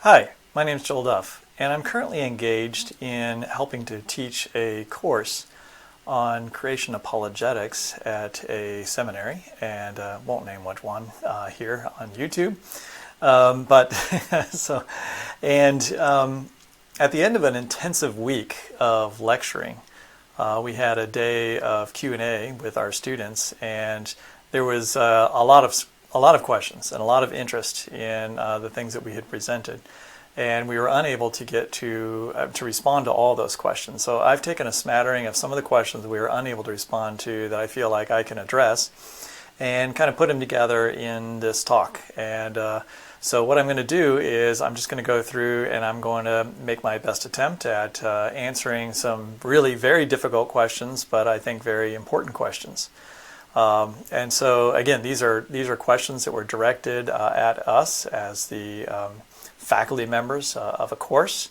Hi, my name is Joel Duff, and I'm currently engaged in helping to teach a course on creation apologetics at a seminary, and won't name which one here on YouTube. But so, and at the end of an intensive week of lecturing, we had a day of Q&A with our students, and there was a lot of questions and a lot of interest in the things that we had presented, and we were unable to get to respond to all those questions. So I've taken a smattering of some of the questions that we were unable to respond to that I feel like I can address, and kind of put them together in this talk. And so what I'm going to do is I'm just going to go through and I'm going to make my best attempt at answering some really very difficult questions, but I think very important questions. And so again, these are questions that were directed at us as the faculty members of a course,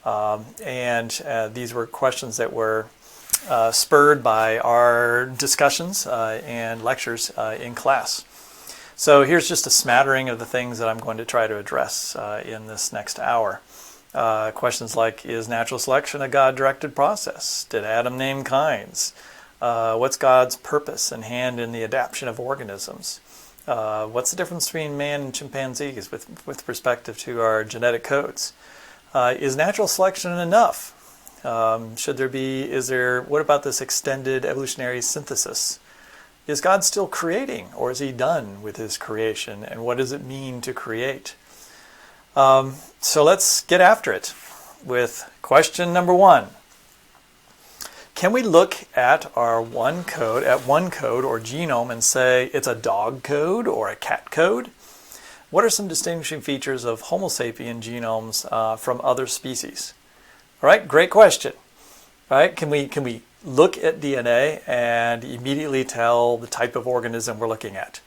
and these were questions that were spurred by our discussions and lectures in class. So here's just a smattering of the things that I'm going to try to address in this next hour. Questions like, is natural selection a God-directed process? Did Adam name kinds? What's God's purpose and hand in the adaptation of organisms? What's the difference between man and chimpanzees with perspective to our genetic codes? Is natural selection enough? What about this extended evolutionary synthesis? Is God still creating, or is he done with his creation? And what does it mean to create? So let's get after it with question number one. Can we look at one code or genome and say it's a dog code or a cat code? What are some distinguishing features of Homo sapien genomes from other species? All right, great question. All right, can we look at DNA and immediately tell the type of organism we're looking at?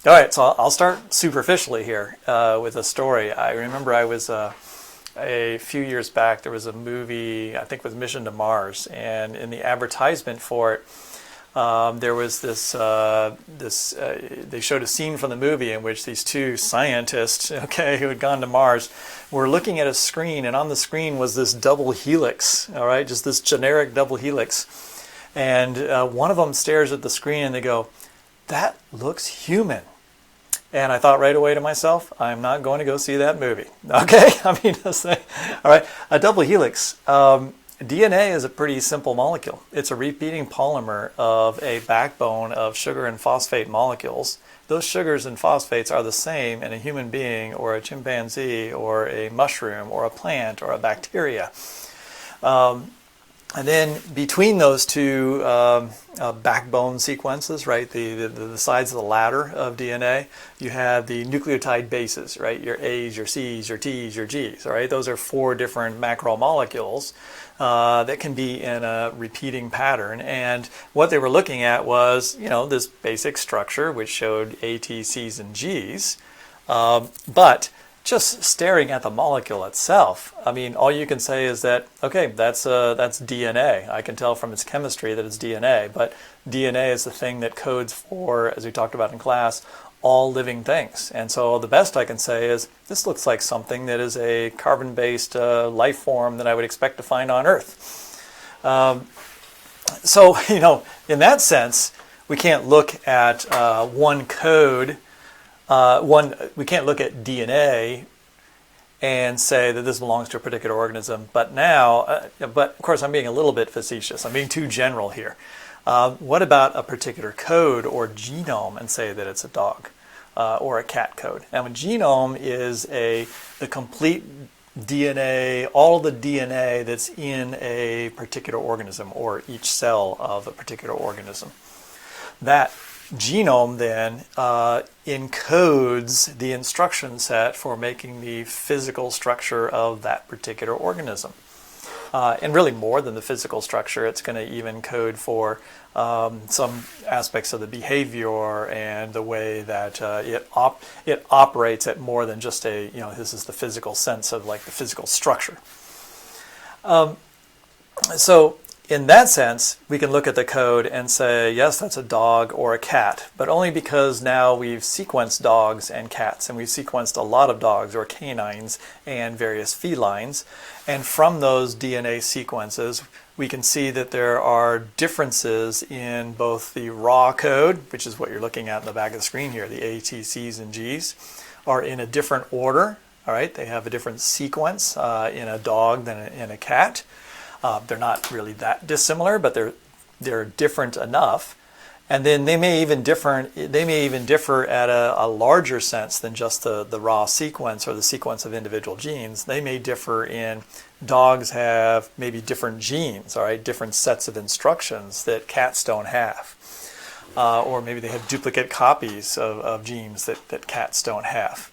All right, so I'll start superficially here with a story. I remember I was a few years back, there was a movie, I think it was Mission to Mars, and in the advertisement for it, there was they showed a scene from the movie in which these two scientists, who had gone to Mars, were looking at a screen, and on the screen was this double helix, all right, just this generic double helix. And one of them stares at the screen and they go, "That looks human." And I thought right away to myself, I'm not going to go see that movie. Okay? I mean, all right, a double helix. DNA is a pretty simple molecule. It's a repeating polymer of a backbone of sugar and phosphate molecules. Those sugars and phosphates are the same in a human being or a chimpanzee or a mushroom or a plant or a bacteria. And then between those two backbone sequences, right, the sides of the ladder of DNA, you have the nucleotide bases, right, your A's, your C's, your T's, your G's, all right? Those are four different macromolecules that can be in a repeating pattern. And what they were looking at was, this basic structure which showed A, T, C's, and G's, but just staring at the molecule itself, I mean, all you can say is that, okay, that's DNA. I can tell from its chemistry that it's DNA, but DNA is the thing that codes for, as we talked about in class, all living things. And so the best I can say is, this looks like something that is a carbon-based life form that I would expect to find on Earth. So, in that sense, we can't look at one code. We can't look at DNA and say that this belongs to a particular organism. But now, but of course, I'm being a little bit facetious. I'm being too general here. What about a particular code or genome and say that it's a dog or a cat code? Now, a genome is the complete DNA, all the DNA that's in a particular organism or each cell of a particular organism. That genome then encodes the instruction set for making the physical structure of that particular organism. And really more than the physical structure, it's going to even code for some aspects of the behavior and the way that it operates at more than just this is the physical sense of like the physical structure. So in that sense, we can look at the code and say, yes, that's a dog or a cat, but only because now we've sequenced dogs and cats, and we've sequenced a lot of dogs or canines and various felines. And from those DNA sequences, we can see that there are differences in both the raw code, which is what you're looking at in the back of the screen here, the A, T, C's, and G's, are in a different order. All right, they have a different sequence in a dog than in a cat. They're not really that dissimilar, but they're different enough. And then they may even differ at a larger sense than just the raw sequence or the sequence of individual genes. They may differ in dogs have maybe different genes, all right, different sets of instructions that cats don't have. Or maybe they have duplicate copies of genes that cats don't have.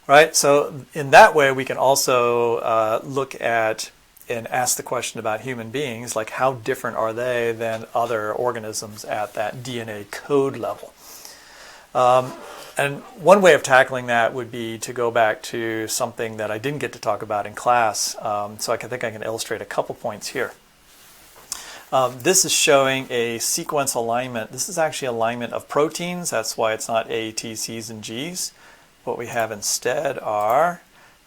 Right? So in that way, we can also look at and ask the question about human beings, like how different are they than other organisms at that DNA code level? And one way of tackling that would be to go back to something that I didn't get to talk about in class, so I think I can illustrate a couple points here. This is showing a sequence alignment. This is actually alignment of proteins. That's why it's not A, T, C's, and G's. What we have instead are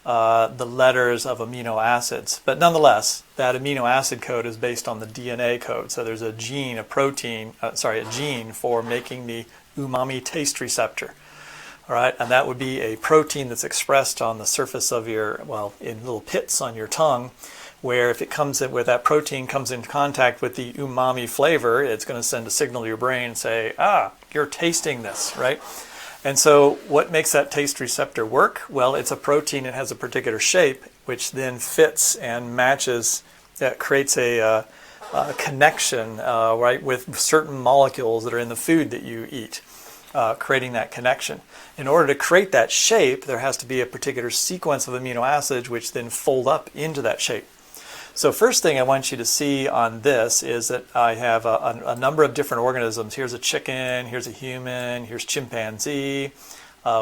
the letters of amino acids. But nonetheless, that amino acid code is based on the DNA code. So there's a gene, a gene for making the umami taste receptor. All right, and that would be a protein that's expressed on the surface of in little pits on your tongue, where if it comes in, where that protein comes in contact with the umami flavor, it's going to send a signal to your brain and say, you're tasting this, right? And so what makes that taste receptor work? Well, it's a protein that has a particular shape, which then fits and matches, that creates a connection, right, with certain molecules that are in the food that you eat, creating that connection. In order to create that shape, there has to be a particular sequence of amino acids which then fold up into that shape. So first thing I want you to see on this is that I have a number of different organisms. Here's a chicken, here's a human, here's chimpanzee.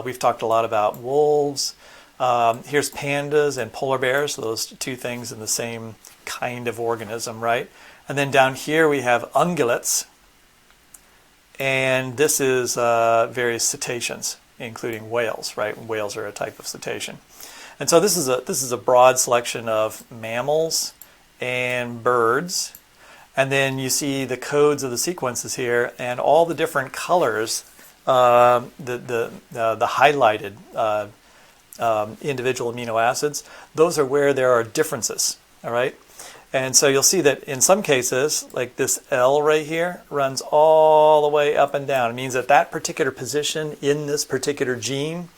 We've talked a lot about wolves. Here's pandas and polar bears, so those two things in the same kind of organism, right? And then down here we have ungulates, and this is various cetaceans, including whales, right? Whales are a type of cetacean. And so this is a broad selection of mammals and birds, and then you see the codes of the sequences here and all the different colors, the highlighted individual amino acids. Those are where there are differences. All right, and so you'll see that in some cases, like this L right here, runs all the way up and down. It means that that particular position in this particular gene,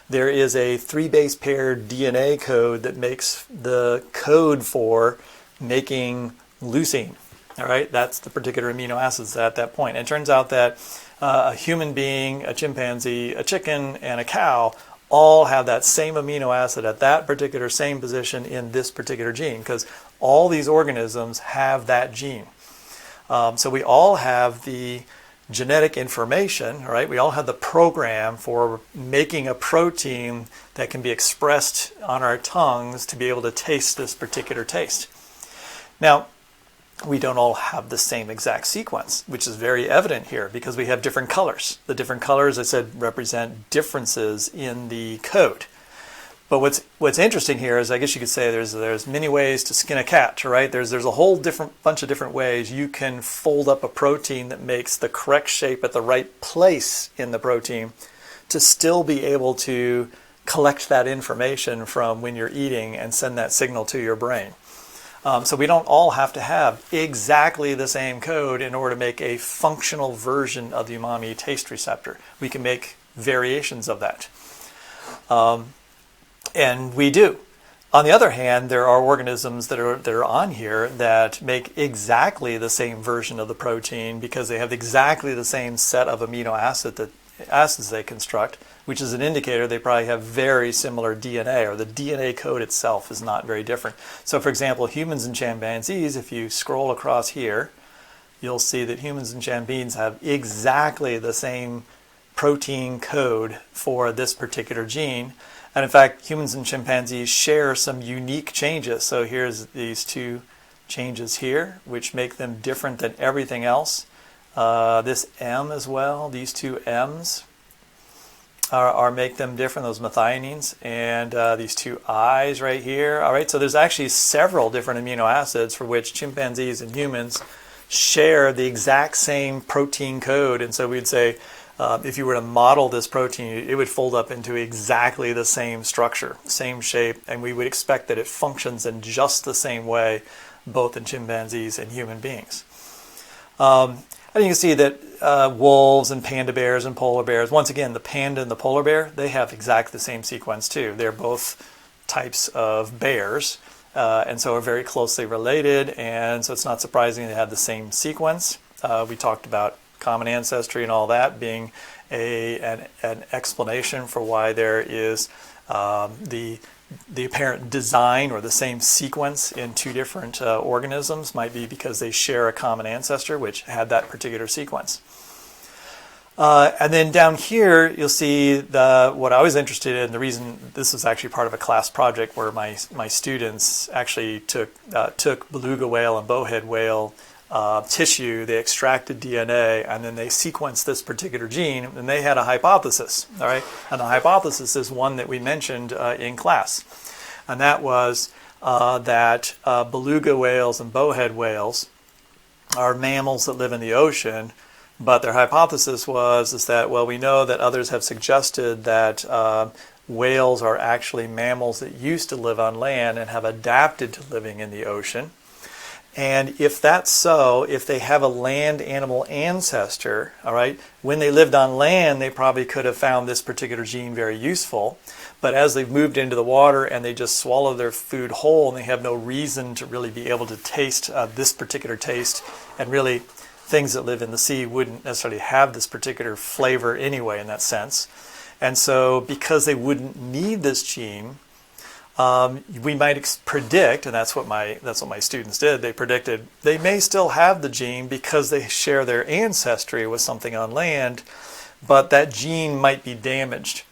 there is a 3-base pair DNA code that makes the code for making leucine. All right, that's the particular amino acids at that point. And it turns out that a human being, a chimpanzee, a chicken, and a cow all have that same amino acid at that particular same position in this particular gene, because all these organisms have that gene. So we all have the genetic information, right? We all have the program for making a protein that can be expressed on our tongues to be able to taste this particular taste. Now, we don't all have the same exact sequence, which is very evident here because we have different colors. The different colors, I said, represent differences in the code. But what's interesting here is, I guess you could say there's many ways to skin a cat, right? There's a whole bunch of different ways you can fold up a protein that makes the correct shape at the right place in the protein to still be able to collect that information from when you're eating and send that signal to your brain. So we don't all have to have exactly the same code in order to make a functional version of the umami taste receptor. We can make variations of that. And we do. On the other hand, there are organisms that are on here that make exactly the same version of the protein because they have exactly the same set of amino acids they construct, which is an indicator they probably have very similar DNA, or the DNA code itself is not very different. So for example, humans and chimpanzees, if you scroll across here, you'll see that humans and chimpanzees have exactly the same protein code for this particular gene. And in fact, humans and chimpanzees share some unique changes. So here's these two changes here, which make them different than everything else. This M as well, these two M's are make them different, those methionines, and these two I's right here. All right, so there's actually several different amino acids for which chimpanzees and humans share the exact same protein code. And so we'd say if you were to model this protein, it would fold up into exactly the same structure, same shape, and we would expect that it functions in just the same way both in chimpanzees and human beings. And you can see that wolves and panda bears and polar bears, once again, the panda and the polar bear, they have exactly the same sequence too. They're both types of bears, and so are very closely related, and so it's not surprising they have the same sequence. We talked about common ancestry and all that being an explanation for why there is the apparent design or the same sequence in two different organisms might be because they share a common ancestor which had that particular sequence. And then down here you'll see what I was interested in. The reason this is actually part of a class project where my students actually took beluga whale and bowhead whale tissue, they extracted DNA, and then they sequenced this particular gene, and they had a hypothesis, all right? And the hypothesis is one that we mentioned in class, and that was that beluga whales and bowhead whales are mammals that live in the ocean, but their hypothesis is that, well, we know that others have suggested that whales are actually mammals that used to live on land and have adapted to living in the ocean. And if that's so, if they have a land animal ancestor, all right, when they lived on land, they probably could have found this particular gene very useful. But as they've moved into the water and they just swallow their food whole and they have no reason to really be able to taste this particular taste, and really things that live in the sea wouldn't necessarily have this particular flavor anyway in that sense. And so because they wouldn't need this gene, we might predict, and that's what my students did. They predicted they may still have the gene because they share their ancestry with something on land, but that gene might be damaged.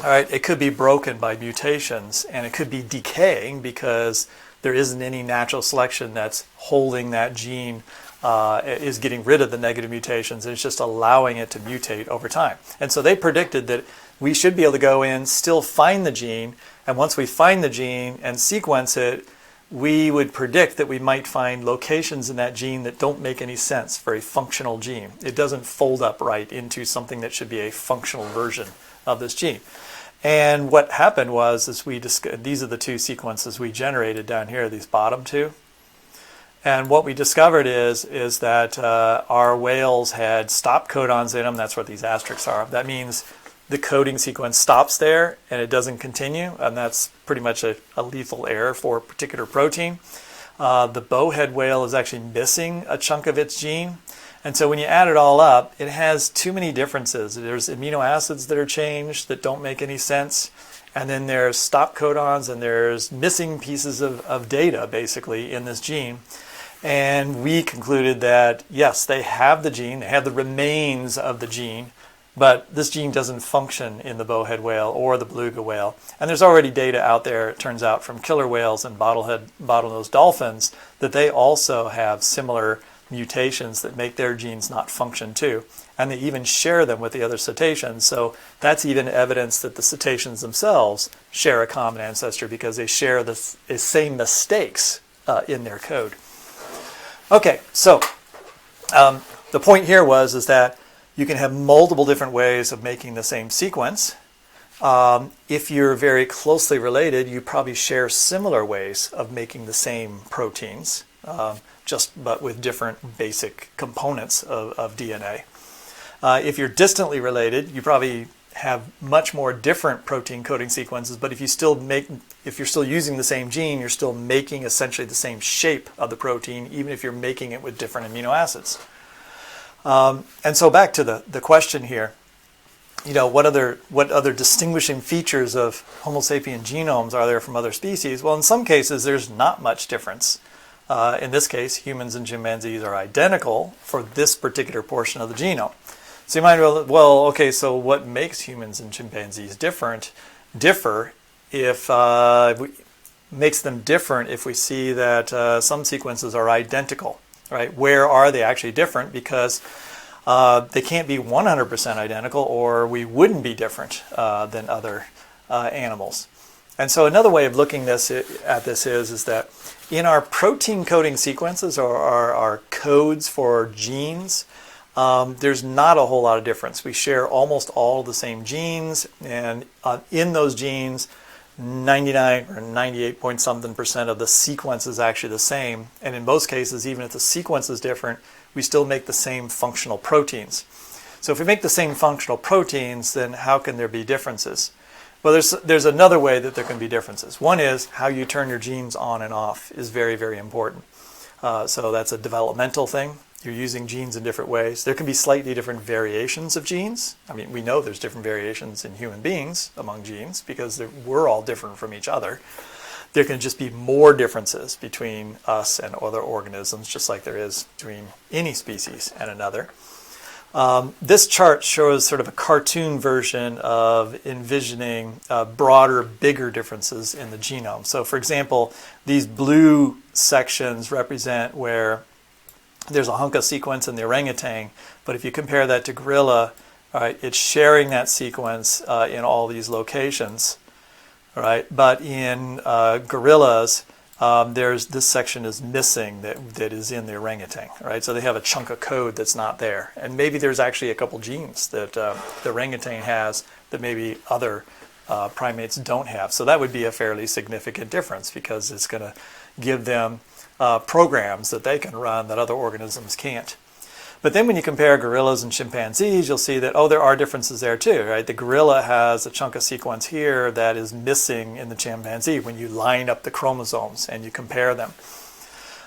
All right, it could be broken by mutations, and it could be decaying because there isn't any natural selection that's holding that gene, is getting rid of the negative mutations, and it's just allowing it to mutate over time. And so they predicted that we should be able to go in, still find the gene, and once we find the gene and sequence it, we would predict that we might find locations in that gene that don't make any sense for a functional gene. It doesn't fold up right into something that should be a functional version of this gene. And what happened was, these are the two sequences we generated down here, these bottom two. And what we discovered is that our whales had stop codons in them. That's what these asterisks are. That means the coding sequence stops there and it doesn't continue, and that's pretty much a lethal error for a particular protein. The bowhead whale is actually missing a chunk of its gene, and so when you add it all up, it has too many differences. There's amino acids that are changed that don't make any sense, and then there's stop codons, and there's missing pieces of data basically in this gene. And we concluded that yes, they have the gene, they have the remains of the gene, but this gene doesn't function in the bowhead whale or the beluga whale. And there's already data out there, it turns out, from killer whales and bottlenose dolphins that they also have similar mutations that make their genes not function too. And they even share them with the other cetaceans. So that's even evidence that the cetaceans themselves share a common ancestor because they share the same mistakes in their code. Okay, so the point here is that you can have multiple different ways of making the same sequence. If you're very closely related, you probably share similar ways of making the same proteins, but with different basic components of DNA. If you're distantly related, you probably have much more different protein coding sequences, but if you're still using the same gene, you're still making essentially the same shape of the protein, even if you're making it with different amino acids. And so back to the question here, what other distinguishing features of Homo sapien genomes are there from other species? Well, in some cases, there's not much difference. In this case, humans and chimpanzees are identical for this particular portion of the genome. So you might well, okay, so what makes humans and chimpanzees differ if makes them different if we see that some sequences are identical, right? Where are they actually different? Because they can't be 100% identical, or we wouldn't be different than other animals. And so another way of looking at this is that in our protein coding sequences, or our codes for genes, there's not a whole lot of difference. We share almost all the same genes, and in those genes, 99 or 98 point something percent of the sequence is actually the same. And in most cases, even if the sequence is different, we still make the same functional proteins. So if we make the same functional proteins, then how can there be differences? Well, there's another way that there can be differences. One is how you turn your genes on and off is very, very important. So that's a developmental thing. You're using genes in different ways. There can be slightly different variations of genes. I mean, we know there's different variations in human beings among genes because we're all different from each other. There can just be more differences between us and other organisms, just like there is between any species and another. This chart shows sort of a cartoon version of envisioning broader, bigger differences in the genome. So, for example, these blue sections represent where there's a hunk of sequence in the orangutan, but if you compare that to gorilla, all right, it's sharing that sequence in all these locations, all right? But in gorillas, there's this section is missing that is in the orangutan, right? So they have a chunk of code that's not there, and maybe there's actually a couple genes that the orangutan has that maybe other primates don't have. So that would be a fairly significant difference because it's going to give them programs that they can run that other organisms can't. But then when you compare gorillas and chimpanzees, you'll see that, there are differences there too, right? The gorilla has a chunk of sequence here that is missing in the chimpanzee when you line up the chromosomes and you compare them.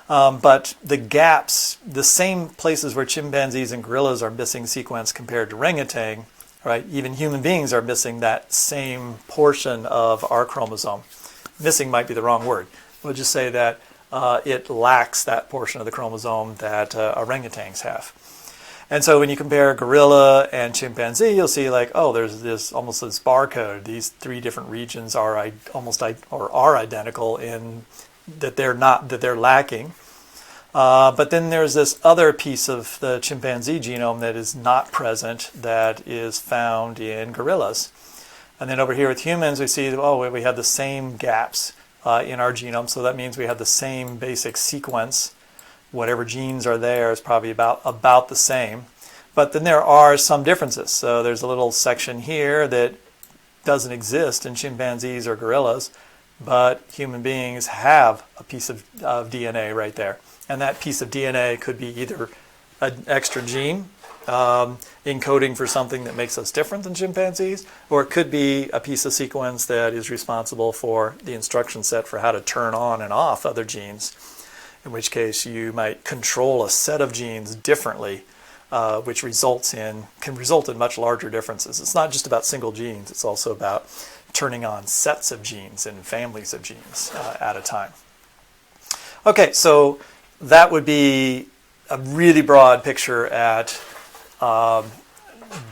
But the gaps, the same places where chimpanzees and gorillas are missing sequence compared to orangutan, right? Even human beings are missing that same portion of our chromosome. Missing might be the wrong word. We'll just say that it lacks that portion of the chromosome that orangutans have. And so when you compare gorilla and chimpanzee, you'll see there's this almost this barcode. These three different regions are identical in that they're lacking. But then there's this other piece of the chimpanzee genome that is not present that is found in gorillas. And then over here with humans, we see we have the same gaps in our genome, so that means we have the same basic sequence. Whatever genes are there is probably about the same. But then there are some differences. So there's a little section here that doesn't exist in chimpanzees or gorillas, but human beings have a piece of DNA right there. And that piece of DNA could be either an extra gene encoding for something that makes us different than chimpanzees, or it could be a piece of sequence that is responsible for the instruction set for how to turn on and off other genes, in which case you might control a set of genes differently, which can result in much larger differences. It's not just about single genes, it's also about turning on sets of genes and families of genes at a time. Okay, so that would be a really broad picture at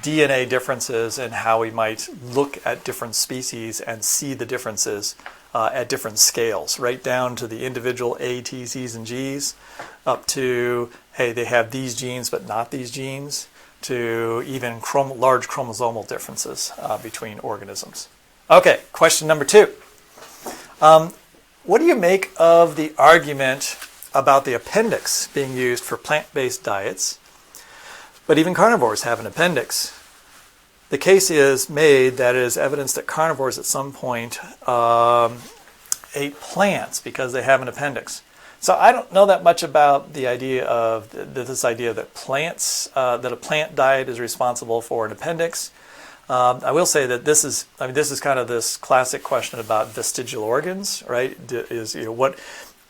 DNA differences and how we might look at different species and see the differences at different scales, right down to the individual A, T, C's, and G's, up to, hey, they have these genes but not these genes, to even large chromosomal differences between organisms. Okay, question number 2. What do you make of the argument about the appendix being used for plant-based diets, but even carnivores have an appendix? The case is made that it is evidence that carnivores at some point ate plants because they have an appendix. So I don't know that much about the idea of this idea that that a plant diet is responsible for an appendix. I will say that this is kind of this classic question about vestigial organs, right?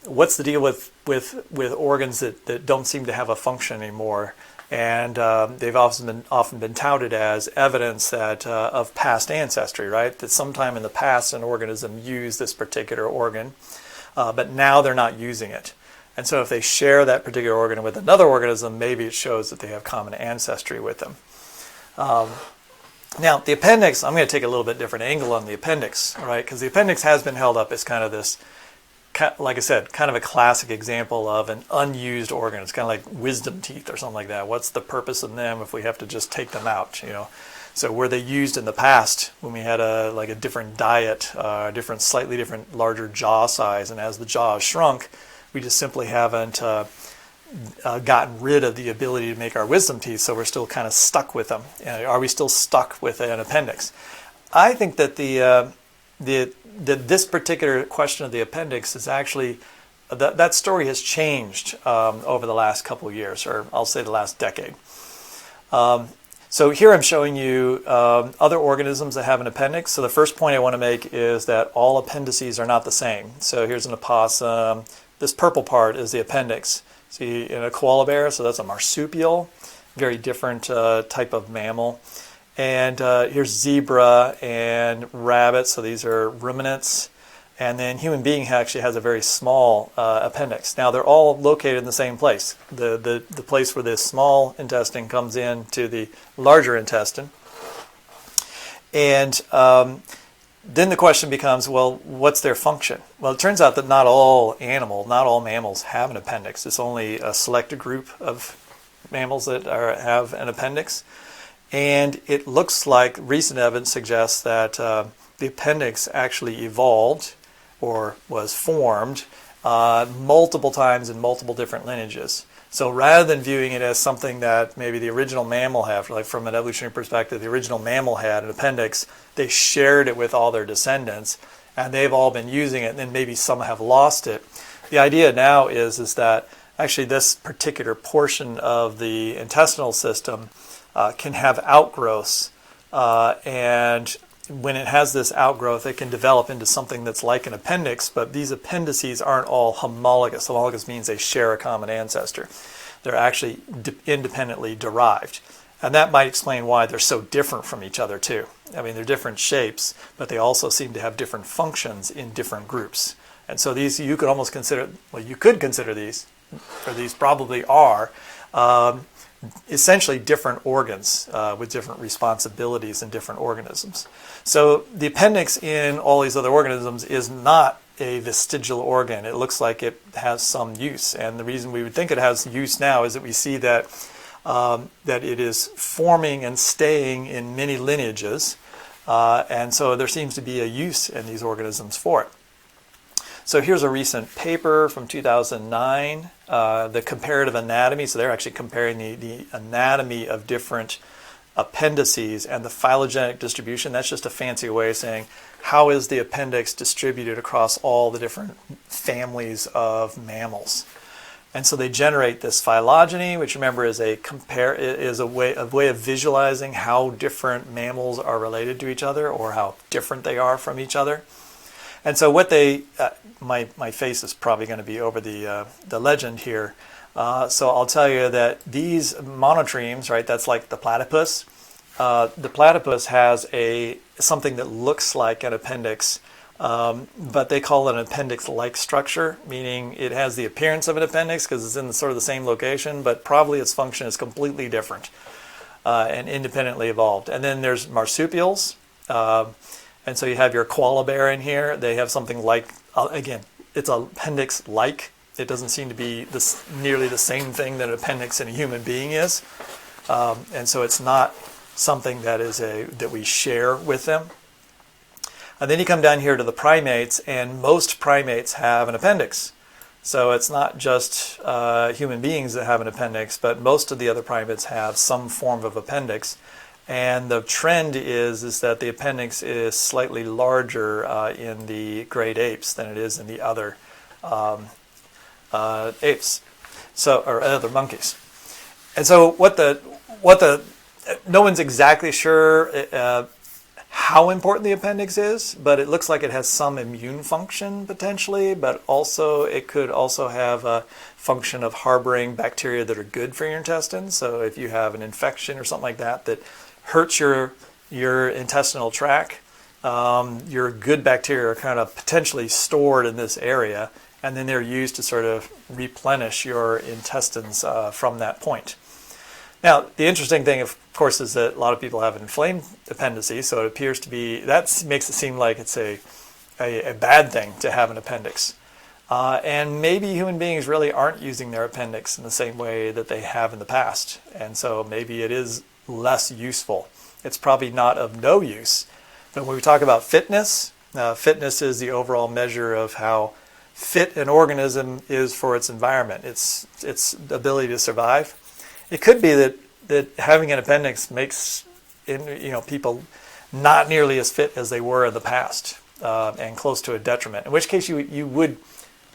What's the deal with organs that don't seem to have a function anymore? And they've often been touted as evidence that of past ancestry, right? That sometime in the past an organism used this particular organ, but now they're not using it. And so if they share that particular organ with another organism, maybe it shows that they have common ancestry with them. Now, the appendix, I'm going to take a little bit different angle on the appendix, right? Because the appendix has been held up as kind of this, like I said, kind of a classic example of an unused organ. It's kind of like wisdom teeth or something like that. What's the purpose of them if we have to just take them out, you know? So were they used in the past when we had a different diet, slightly different, larger jaw size, and as the jaw has shrunk, we just simply haven't gotten rid of the ability to make our wisdom teeth, so we're still kind of stuck with them. Are we still stuck with an appendix? I think that this particular question of the appendix is actually, that story has changed over the last couple of years, or I'll say the last decade. So here I'm showing you other organisms that have an appendix. So the first point I want to make is that all appendices are not the same. So here's an opossum. This purple part is the appendix. See, in a koala bear, so that's a marsupial, very different type of mammal. And here's zebra and rabbit, so these are ruminants. And then human being actually has a very small appendix. Now they're all located in the same place. The place where this small intestine comes in to the larger intestine. And then the question becomes, well, what's their function? Well, it turns out that not all mammals have an appendix. It's only a selected group of mammals that have an appendix. And it looks like recent evidence suggests that the appendix actually evolved or was formed multiple times in multiple different lineages. So rather than viewing it as something that maybe the original mammal had, like from an evolutionary perspective, the original mammal had an appendix, they shared it with all their descendants, and they've all been using it, and then maybe some have lost it. The idea now is that actually this particular portion of the intestinal system can have outgrowths, and when it has this outgrowth, it can develop into something that's like an appendix, but these appendices aren't all homologous. Homologous means they share a common ancestor. They're actually independently derived. And that might explain why they're so different from each other too. I mean, they're different shapes, but they also seem to have different functions in different groups. And so these, you could almost consider, well, you could consider these, or these probably are, essentially different organs with different responsibilities in different organisms. So the appendix in all these other organisms is not a vestigial organ. It looks like it has some use, and the reason we would think it has use now is that we see that that it is forming and staying in many lineages, and so there seems to be a use in these organisms for it. So here's a recent paper from 2009, the comparative anatomy. So they're actually comparing the anatomy of different appendices and the phylogenetic distribution. That's just a fancy way of saying how is the appendix distributed across all the different families of mammals. And so they generate this phylogeny, which remember is a way of visualizing how different mammals are related to each other or how different they are from each other. And so what they, my face is probably going to be over the legend here. So I'll tell you that these monotremes, right, that's like the platypus. The platypus has something that looks like an appendix, but they call it an appendix-like structure, meaning it has the appearance of an appendix because it's in sort of the same location, but probably its function is completely different and independently evolved. And then there's marsupials. And so you have your koala bear in here. They have something like, again, it's an appendix-like. It doesn't seem to be nearly the same thing that an appendix in a human being is. And so it's not something that we share with them. And then you come down here to the primates, and most primates have an appendix. So it's not just human beings that have an appendix, but most of the other primates have some form of appendix. And the trend is that the appendix is slightly larger in the great apes than it is in the other apes, or other monkeys. And so no one's exactly sure how important the appendix is, but it looks like it has some immune function potentially, but also it could also have a function of harboring bacteria that are good for your intestines. So if you have an infection or something like that hurts your intestinal tract, your good bacteria are kind of potentially stored in this area, and then they're used to sort of replenish your intestines from that point. Now, the interesting thing, of course, is that a lot of people have inflamed appendices, so it appears to be, that makes it seem like it's a bad thing to have an appendix. And maybe human beings really aren't using their appendix in the same way that they have in the past. And so maybe it is less useful. It's probably not of no use. But when we talk about fitness, fitness is the overall measure of how fit an organism is for its environment, its ability to survive. It could be that having an appendix makes people not nearly as fit as they were in the past, and close to a detriment. In which case you would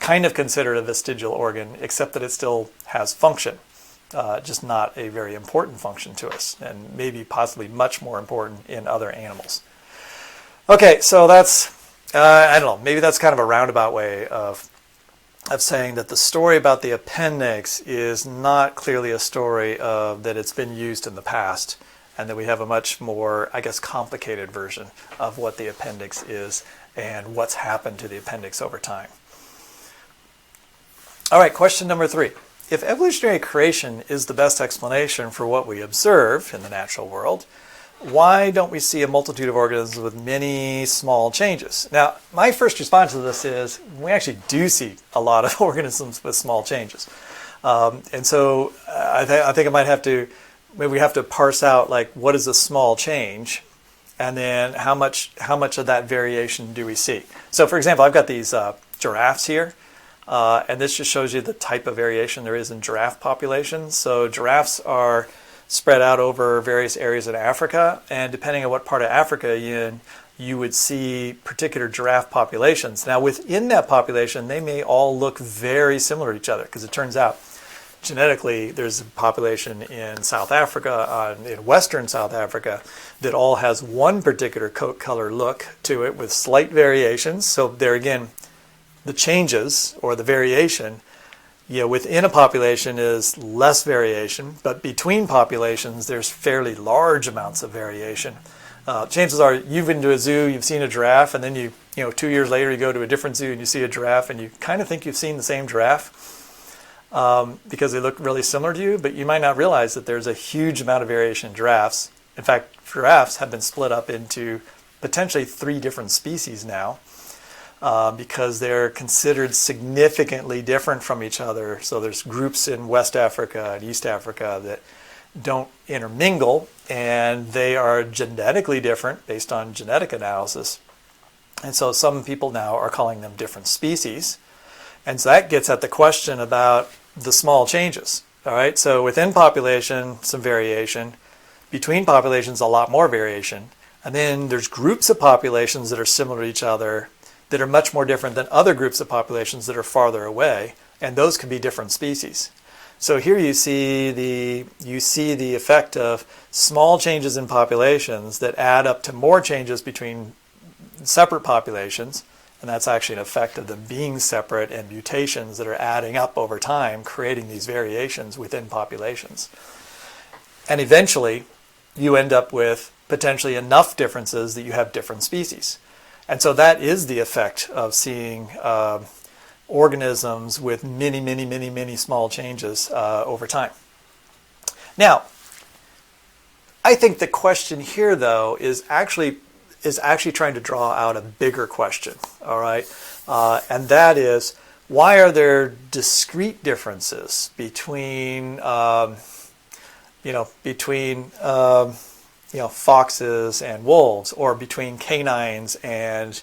kind of consider it a vestigial organ, except that it still has function, just not a very important function to us, and maybe possibly much more important in other animals. Okay, so that's, I don't know, maybe that's kind of a roundabout way of saying that the story about the appendix is not clearly a story of that it's been used in the past, and that we have a much more, I guess, complicated version of what the appendix is and what's happened to the appendix over time. All right, question number 3. If evolutionary creation is the best explanation for what we observe in the natural world, why don't we see a multitude of organisms with many small changes? Now, my first response to this is we actually do see a lot of organisms with small changes. And so I think I might have to, maybe we have to parse out like what is a small change, and then how much of that variation do we see. So for example, I've got these giraffes here, and this just shows you the type of variation there is in giraffe populations. So giraffes are spread out over various areas in Africa, and depending on what part of Africa you're in, you would see particular giraffe populations. Now within that population, they may all look very similar to each other, because it turns out genetically there's a population in South Africa, in western South Africa, that all has one particular coat color look to it with slight variations. So there again, the changes or the variation within a population is less variation, but between populations there's fairly large amounts of variation. Chances are you've been to a zoo, you've seen a giraffe, and then you 2 years later you go to a different zoo and you see a giraffe, and you kind of think you've seen the same giraffe because they look really similar to you, but you might not realize that there's a huge amount of variation in giraffes. In fact, giraffes have been split up into potentially 3 different species now. Because they're considered significantly different from each other. So there's groups in West Africa and East Africa that don't intermingle, and they are genetically different based on genetic analysis. And so some people now are calling them different species. And so that gets at the question about the small changes. All right, so within population, some variation. Between populations, a lot more variation. And then there's groups of populations that are similar to each other that are much more different than other groups of populations that are farther away, and those can be different species. So here you see the effect of small changes in populations that add up to more changes between separate populations, and that's actually an effect of them being separate and mutations that are adding up over time, creating these variations within populations. And eventually, you end up with potentially enough differences that you have different species. And so that is the effect of seeing organisms with many small changes over time. Now, I think the question here, though, is actually trying to draw out a bigger question. All right, and that is, why are there discrete differences between foxes and wolves, or between canines and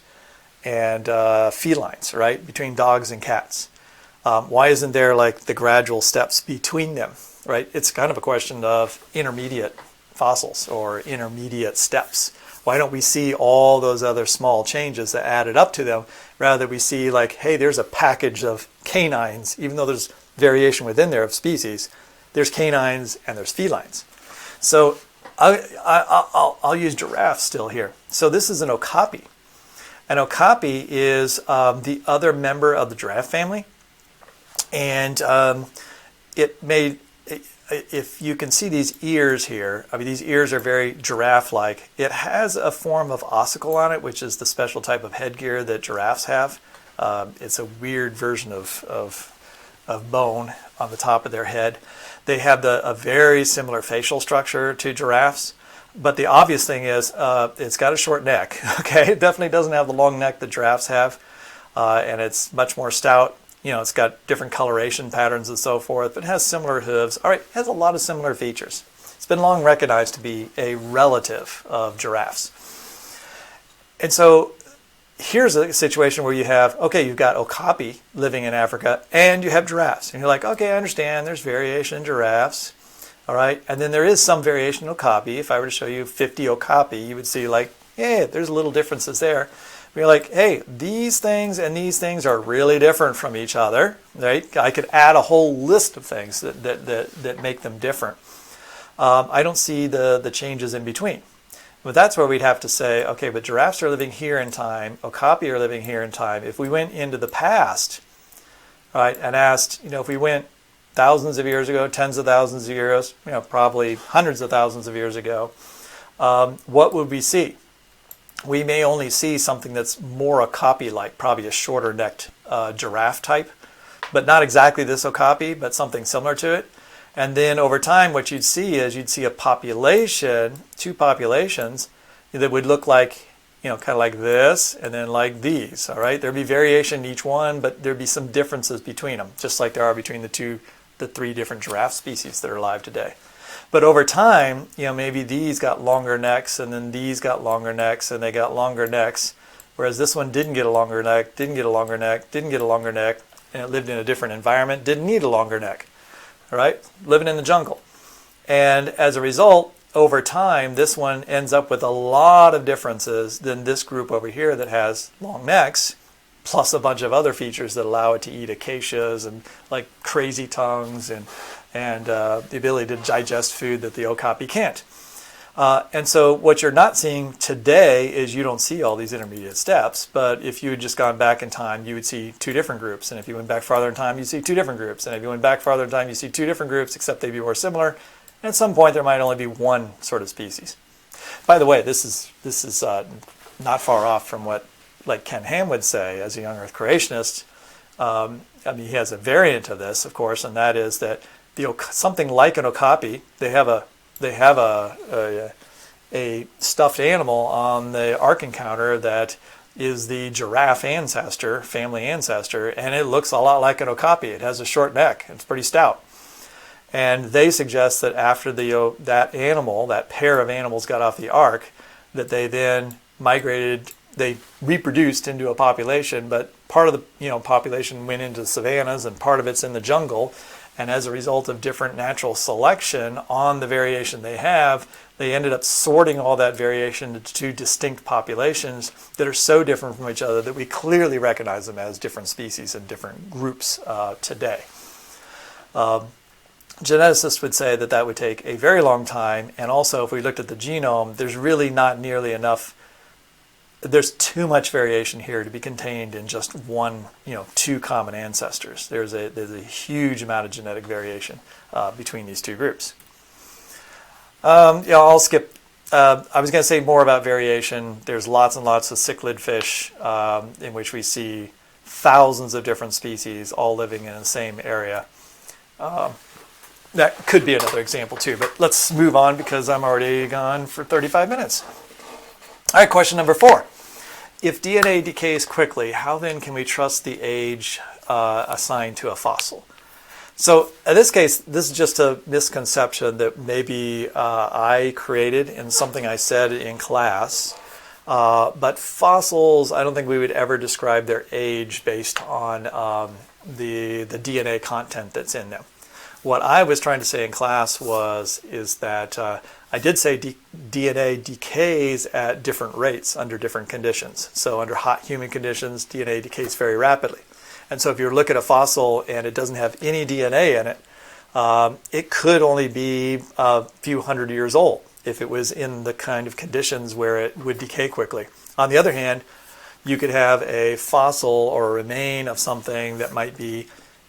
felines, right? Between dogs and cats. Why isn't there like the gradual steps between them, right? It's kind of a question of intermediate fossils or intermediate steps. Why don't we see all those other small changes that added up to them, rather we see like, hey, there's a package of canines, even though there's variation within there of species, there's canines and there's felines. So I'll use giraffes still here. So this is an okapi. An okapi is the other member of the giraffe family. And if you can see these ears here, I mean, these ears are very giraffe-like. It has a form of ossicle on it, which is the special type of headgear that giraffes have. It's a weird version of bone on the top of their head. They have a very similar facial structure to giraffes, but the obvious thing is it's got a short neck. Okay, it definitely doesn't have the long neck that giraffes have, and it's much more stout. it's got different coloration patterns and so forth, but it has similar hooves. All right, it has a lot of similar features. It's been long recognized to be a relative of giraffes. And so here's a situation where you have, okay, you've got okapi living in Africa and you have giraffes. And you're like, okay, I understand there's variation in giraffes. All right, and then there is some variation in okapi. If I were to show you 50 okapi, you would see like, yeah, there's little differences there. We're like, hey, these things and these things are really different from each other, right? I could add a whole list of things that make them different. I don't see the changes in between. But that's where we'd have to say, okay, but giraffes are living here in time, okapi are living here in time. If we went into the past, right, and asked, if we went thousands of years ago, tens of thousands of years, probably hundreds of thousands of years ago, what would we see? We may only see something that's more okapi-like, probably a shorter-necked giraffe type, but not exactly this okapi, but something similar to it. And then over time, what you'd see is you'd see a population, two populations, that would look like, kind of like this and then like these, all right? There'd be variation in each one, but there'd be some differences between them, just like there are between the three different giraffe species that are alive today. But over time, maybe these got longer necks and then these got longer necks and they got longer necks, whereas this one didn't get a longer neck, didn't get a longer neck, didn't get a longer neck, and it lived in a different environment, didn't need a longer neck, all right? Living in the jungle. And as a result, over time, this one ends up with a lot of differences than this group over here that has long necks, plus a bunch of other features that allow it to eat acacias and like crazy tongues and the ability to digest food that the okapi can't. And so what you're not seeing today is you don't see all these intermediate steps, but if you had just gone back in time, you would see two different groups. And if you went back farther in time, you'd see two different groups. And if you went back farther in time, you see two different groups, except they'd be more similar. And at some point, there might only be one sort of species. By the way, this is not far off from what like Ken Ham would say as a young Earth creationist. He has a variant of this, of course, and that is that something like an okapi, they have a stuffed animal on the Ark Encounter that is the giraffe ancestor, family ancestor, and it looks a lot like an okapi. It has a short neck. It's pretty stout. And they suggest that after that pair of animals got off the Ark, that they then migrated, they reproduced into a population, but part of the population went into the savannas and part of it's in the jungle. And as a result of different natural selection on the variation they have, they ended up sorting all that variation into two distinct populations that are so different from each other that we clearly recognize them as different species and different groups today. Geneticists would say that would take a very long time, and also if we looked at the genome, there's really not nearly enough. There's too much variation here to be contained in just one, two common ancestors. There's a huge amount of genetic variation between these two groups. I'll skip. I was going to say more about variation. There's lots and lots of cichlid fish in which we see thousands of different species all living in the same area. That could be another example too, but let's move on because I'm already gone for 35 minutes. All right, question number 4. If DNA decays quickly, how then can we trust the age assigned to a fossil? So in this case, this is just a misconception that maybe I created in something I said in class. But fossils, I don't think we would ever describe their age based on the DNA content that's in them. What I was trying to say in class is that I did say DNA decays at different rates under different conditions. So under hot, humid conditions, DNA decays very rapidly. And so if you look at a fossil and it doesn't have any DNA in it, it could only be a few hundred years old if it was in the kind of conditions where it would decay quickly. On the other hand, you could have a fossil or a remain of something that might be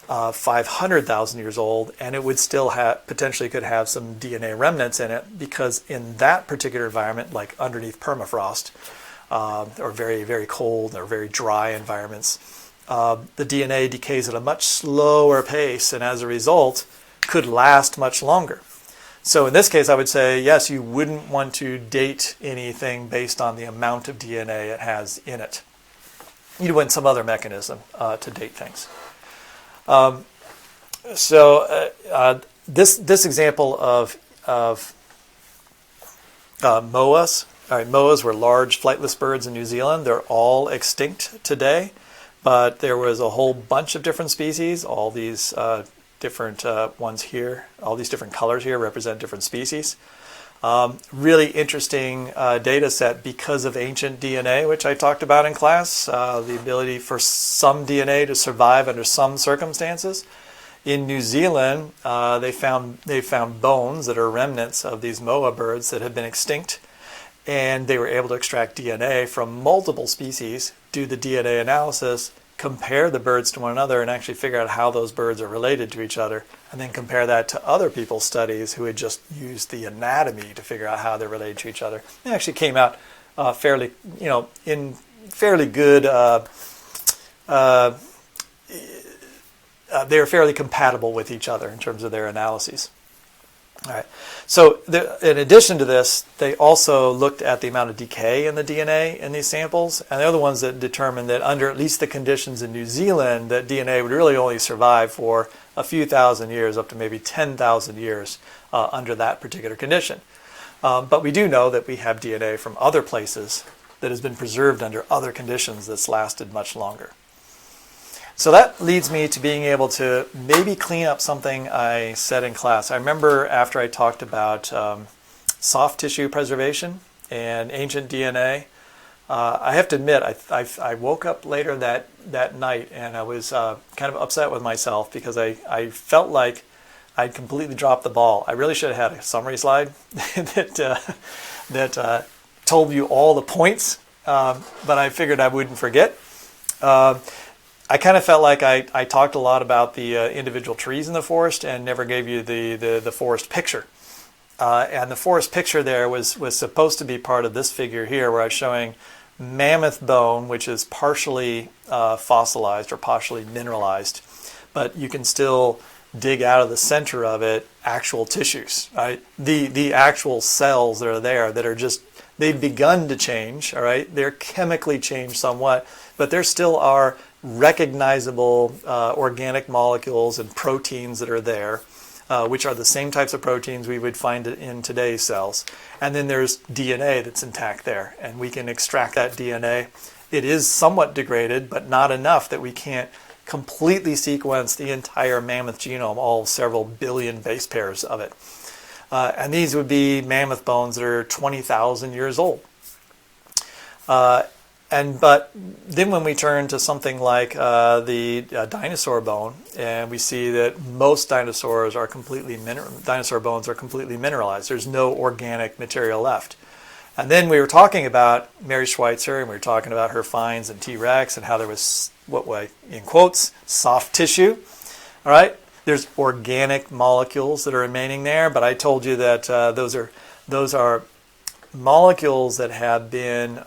500,000 years old, and it would still potentially could have some DNA remnants in it, because in that particular environment, like underneath permafrost, or very, very cold or very dry environments, the DNA decays at a much slower pace, and as a result, could last much longer. So in this case, I would say, yes, you wouldn't want to date anything based on the amount of DNA it has in it. You'd want some other mechanism to date things. This example of moas. All right, moas were large flightless birds in New Zealand. They're all extinct today, but there was a whole bunch of different species. All these different ones here, all these different colors here represent different species. Really interesting data set because of ancient DNA, which I talked about in class, the ability for some DNA to survive under some circumstances. In New Zealand, they found bones that are remnants of these moa birds that had been extinct, and they were able to extract DNA from multiple species, do the DNA analysis, compare the birds to one another, and actually figure out how those birds are related to each other, and then compare that to other people's studies who had just used the anatomy to figure out how they're related to each other. It actually came out in fairly good. They were fairly compatible with each other in terms of their analyses. All right. So in addition to this, they also looked at the amount of decay in the DNA in these samples, and they're the ones that determined that under at least the conditions in New Zealand, that DNA would really only survive for a few thousand years, up to maybe 10,000 years under that particular condition. But we do know that we have DNA from other places that has been preserved under other conditions that's lasted much longer. So that leads me to being able to maybe clean up something I said in class. I remember after I talked about soft tissue preservation and ancient DNA, I have to admit, I woke up later that night and I was kind of upset with myself because I felt like I'd completely dropped the ball. I really should have had a summary slide that told you all the points, but I figured I wouldn't forget. I kind of felt like I talked a lot about the individual trees in the forest and never gave you the forest picture. And the forest picture there was supposed to be part of this figure here, where I was showing mammoth bone, which is partially fossilized or partially mineralized, but you can still dig out of the center of it actual tissues, right? The actual cells that are there that are just, they've begun to change, all right? They're chemically changed somewhat, but there still are recognizable organic molecules and proteins that are there, which are the same types of proteins we would find in today's cells. And then there's DNA that's intact there, and we can extract that DNA. It is somewhat degraded, but not enough that we can't completely sequence the entire mammoth genome, all several billion base pairs of it. And these would be mammoth bones that are 20,000 years old. But then when we turn to something like the dinosaur bone, and we see that most dinosaur bones are completely mineralized. There's no organic material left. And then we were talking about Mary Schweitzer, and we were talking about her finds in T-Rex and how there was, in quotes, soft tissue. All right, there's organic molecules that are remaining there, but I told you that those are molecules that have been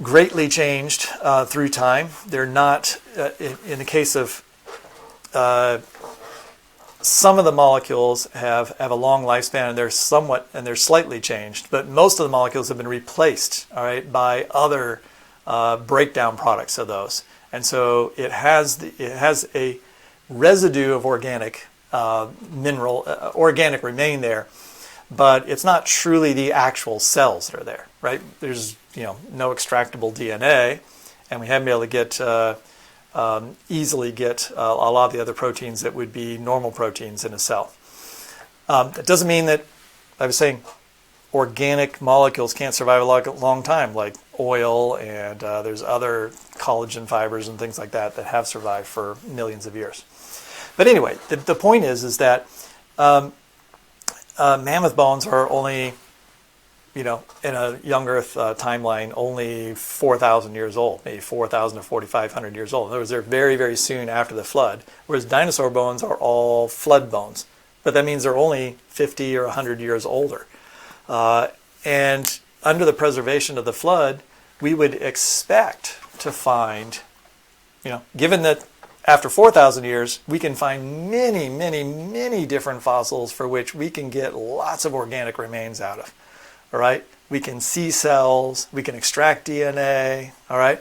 greatly changed through time. They're not, in the case of some of the molecules have a long lifespan, and they're slightly changed, but most of the molecules have been replaced, all right, by other breakdown products of those. And so it has a residue of organic organic remain there, but it's not truly the actual cells that are there, right? There's no extractable DNA, and we haven't been able to get easily get a lot of the other proteins that would be normal proteins in a cell. That doesn't mean that, I was saying, organic molecules can't survive a long time, like oil, and there's other collagen fibers and things like that have survived for millions of years. But anyway, the point is that mammoth bones are only, in a young Earth timeline, only 4,000 years old, maybe 4,000 to 4,500 years old. In other words, they're very, very soon after the flood, whereas dinosaur bones are all flood bones. But that means they're only 50 or 100 years older. And under the preservation of the flood, we would expect to find, given that after 4,000 years, we can find many, many, many different fossils for which we can get lots of organic remains out of. All right, we can see cells, we can extract DNA. All right,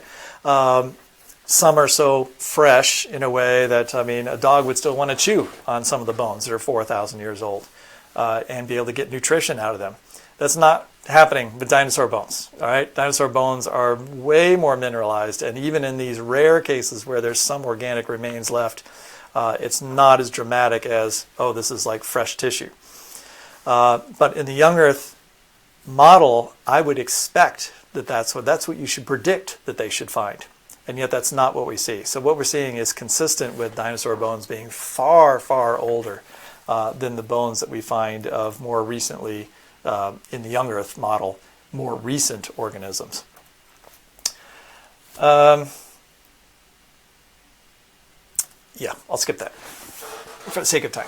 Some are so fresh in a way that, a dog would still want to chew on some of the bones that are 4,000 years old and be able to get nutrition out of them. That's not happening with dinosaur bones. All right, dinosaur bones are way more mineralized, and even in these rare cases where there's some organic remains left, it's not as dramatic as, oh, this is like fresh tissue. But in the young Earth model, I would expect that that's what you should predict that they should find, and yet that's not what we see. So what we're seeing is consistent with dinosaur bones being far, far older than the bones that we find of more recently. In the young Earth model, more recent organisms. Yeah, I'll skip that for the sake of time.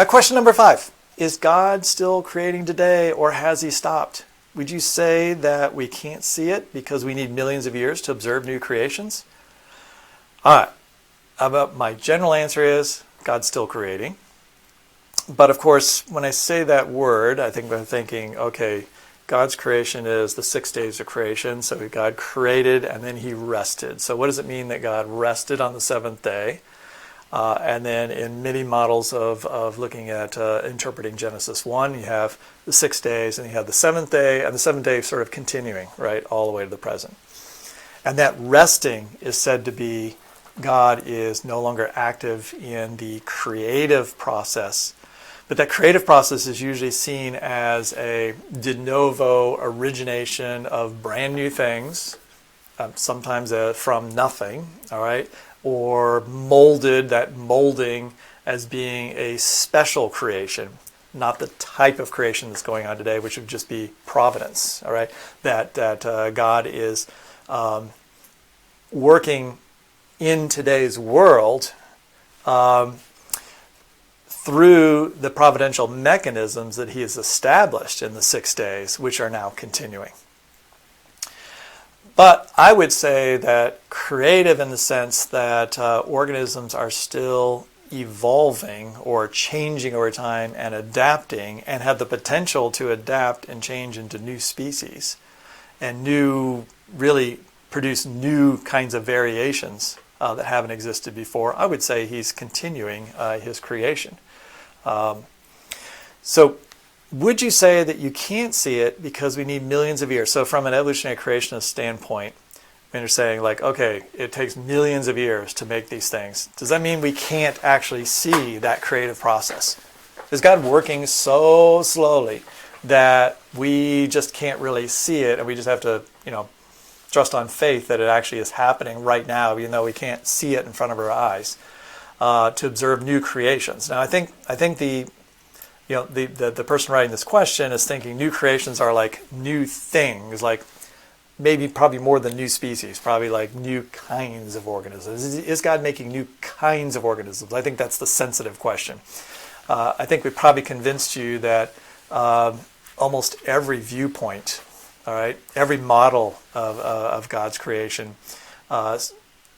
Question number 5. Is God still creating today, or has he stopped? Would you say that we can't see it because we need millions of years to observe new creations? All right. My general answer is God's still creating. But of course, when I say that word, I think I'm thinking, okay, God's creation is the 6 days of creation. So God created and then he rested. So what does it mean that God rested on the 7th day? And then in many models of looking at interpreting Genesis 1, you have the 6 days and you have the 7th day, and the 7th day sort of continuing, right, all the way to the present. And that resting is said to be God is no longer active in the creative process. But that creative process is usually seen as a de novo origination of brand new things, sometimes from nothing, all right, or molded, that molding as being a special creation, not the type of creation that's going on today, which would just be providence, all right, that God is working in today's world through the providential mechanisms that he has established in the 6 days, which are now continuing. But I would say that creative in the sense that organisms are still evolving or changing over time and adapting, and have the potential to adapt and change into new species and really produce new kinds of variations that haven't existed before. I would say he's continuing his creation. So would you say that you can't see it because we need millions of years? So from an evolutionary creationist standpoint, when you're saying like, okay, it takes millions of years to make these things, does that mean we can't actually see that creative process? Is God working so slowly that we just can't really see it, and we just have to, trust on faith that it actually is happening right now, even though we can't see it in front of our eyes? To observe new creations. Now, I think the person writing this question is thinking new creations are like new things, like probably more than new species, probably like new kinds of organisms. Is God making new kinds of organisms? I think that's the sensitive question. I think we probably convinced you that almost every viewpoint, all right, every model of God's creation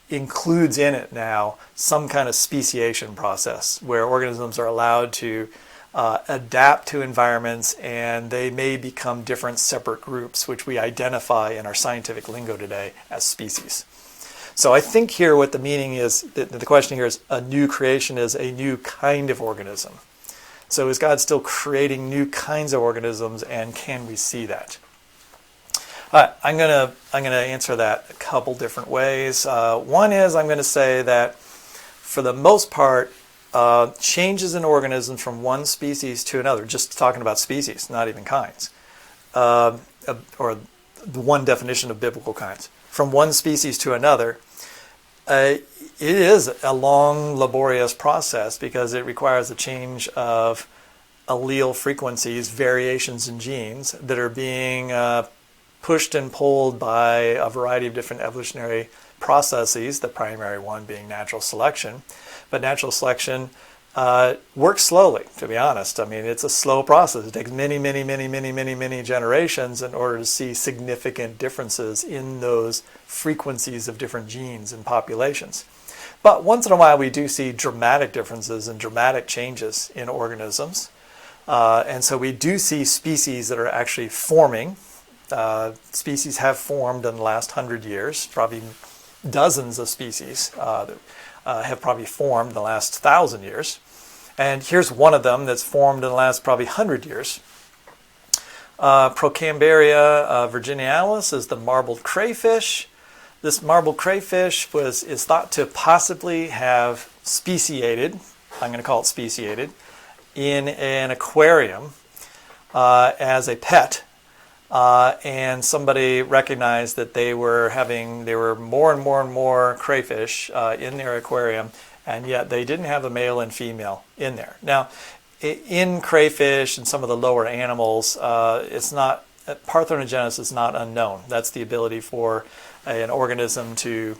includes in it now some kind of speciation process where organisms are allowed to adapt to environments, and they may become different separate groups, which we identify in our scientific lingo today as species. So I think here what the meaning is, the question here is, a new creation is a new kind of organism. So is God still creating new kinds of organisms, and can we see that? I'm going to answer that a couple different ways. One is I'm going to say that for the most part, changes in organisms from one species to another, just talking about species, not even kinds, or the one definition of biblical kinds, from one species to another, it is a long, laborious process because it requires a change of allele frequencies, variations in genes that are being pushed and pulled by a variety of different evolutionary processes, the primary one being natural selection. But natural selection works slowly, to be honest. I mean, it's a slow process. It takes many, many, many, many, many, many generations in order to see significant differences in those frequencies of different genes in populations. But once in a while, we do see dramatic differences and dramatic changes in organisms. And so we do see species that are actually forming. Species have formed in the last 100 years, probably dozens of species that have probably formed in the last 1,000 years. And here's one of them that's formed in the last probably 100 years. Procambaria virginialis is the marbled crayfish. This marbled crayfish is thought to possibly have speciated, I'm going to call it speciated, in an aquarium as a pet. And somebody recognized that they were more and more and more crayfish in their aquarium, and yet they didn't have a male and female in there. Now, in crayfish and some of the lower animals, parthenogenesis is not unknown. That's the ability for an organism to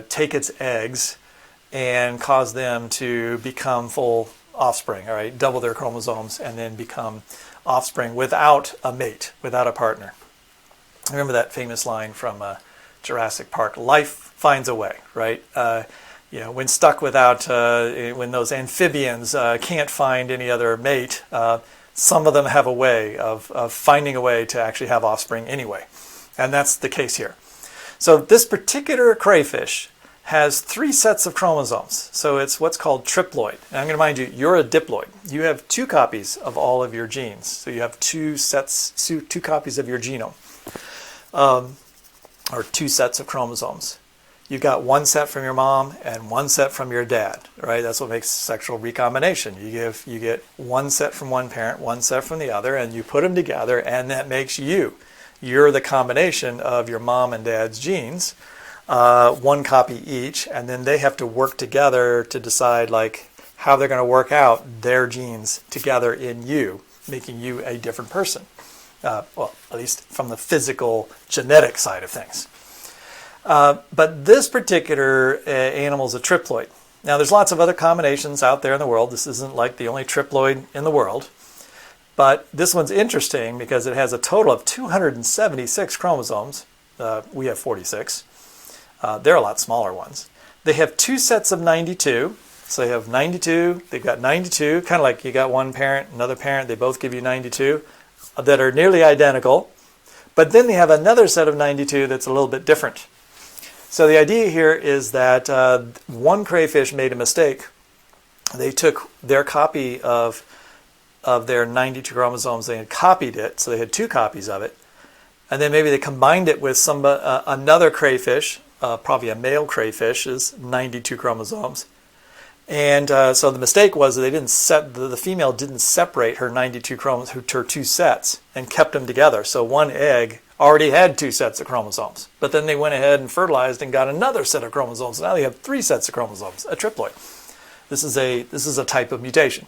take its eggs and cause them to become full offspring, all right, double their chromosomes and then become offspring without a mate, without a partner. Remember that famous line from Jurassic Park, life finds a way, right? When stuck without, when those amphibians can't find any other mate, some of them have a way of finding a way to actually have offspring anyway. And that's the case here. So this particular crayfish has 3 sets of chromosomes. So it's what's called triploid. And I'm going to remind you, you're a diploid. You have 2 copies of all of your genes. So you have 2 copies of your genome, or 2 sets of chromosomes. You've got 1 set from your mom and 1 set from your dad, right? That's what makes sexual recombination. You get 1 set from one parent, 1 set from the other, and you put them together, and that makes you. You're the combination of your mom and dad's genes, 1 copy each, and then they have to work together to decide like how they're going to work out their genes together in you, making you a different person. Well, at least from the physical genetic side of things. But this particular animal is a triploid. Now, there's lots of other combinations out there in the world. This isn't like the only triploid in the world. But this one's interesting because it has a total of 276 chromosomes. We have 46. They're a lot smaller ones. They have 2 sets of 92. So they have 92. They've got 92, kind of like you got one parent, another parent. They both give you 92 that are nearly identical. But then they have another set of 92 that's a little bit different. So the idea here is that one crayfish made a mistake. They took their copy of their 92 chromosomes, they had copied it, so they had 2 copies of it. And then maybe they combined it with another crayfish, probably a male crayfish's 92 chromosomes. And so the mistake was that the female didn't separate her 92 chromosomes, her 2 sets, and kept them together. So one egg already had 2 sets of chromosomes. But then they went ahead and fertilized and got another set of chromosomes. Now they have 3 sets of chromosomes, a triploid. This is a type of mutation.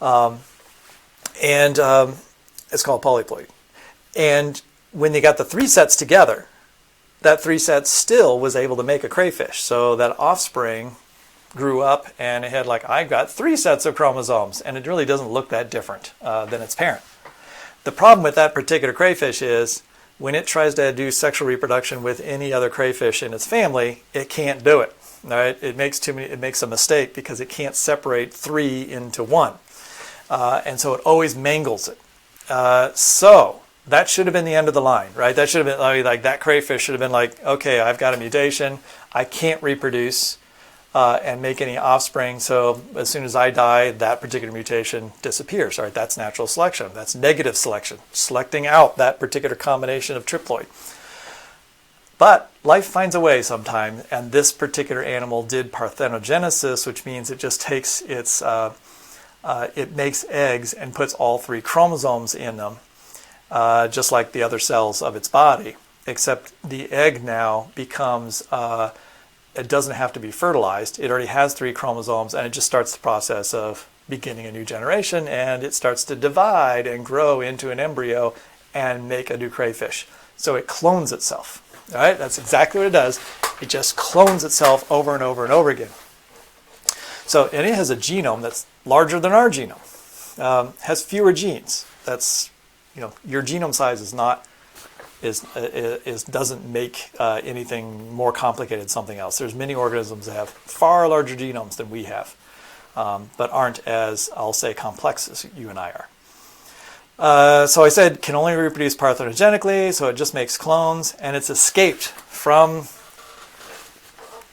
It's called polyploid. And when they got the 3 sets together, that 3 sets still was able to make a crayfish. So that offspring grew up and it had I've got 3 sets of chromosomes, and it really doesn't look that different than its parent. The problem with that particular crayfish is when it tries to do sexual reproduction with any other crayfish in its family, it can't do it. Right? It makes a mistake because it can't separate 3 into 1. And so it always mangles it. So that should have been the end of the line, right? That should have been that crayfish should have been okay, I've got a mutation. I can't reproduce and make any offspring. So as soon as I die, that particular mutation disappears. All right, that's natural selection. That's negative selection, selecting out that particular combination of triploid. But life finds a way sometime, and this particular animal did parthenogenesis, which means it just takes it makes eggs and puts all 3 chromosomes in them, just like the other cells of its body, except the egg now becomes, it doesn't have to be fertilized. It already has 3 chromosomes, and it just starts the process of beginning a new generation, and it starts to divide and grow into an embryo and make a new crayfish. So it clones itself. All right, that's exactly what it does. It just clones itself over and over and over again. So, and it has a genome that's larger than our genome, has fewer genes. That's, your genome size doesn't make anything more complicated than something else. There's many organisms that have far larger genomes than we have, but aren't as, I'll say, complex as you and I are. So I said can only reproduce parthenogenically, so it just makes clones, and it's escaped from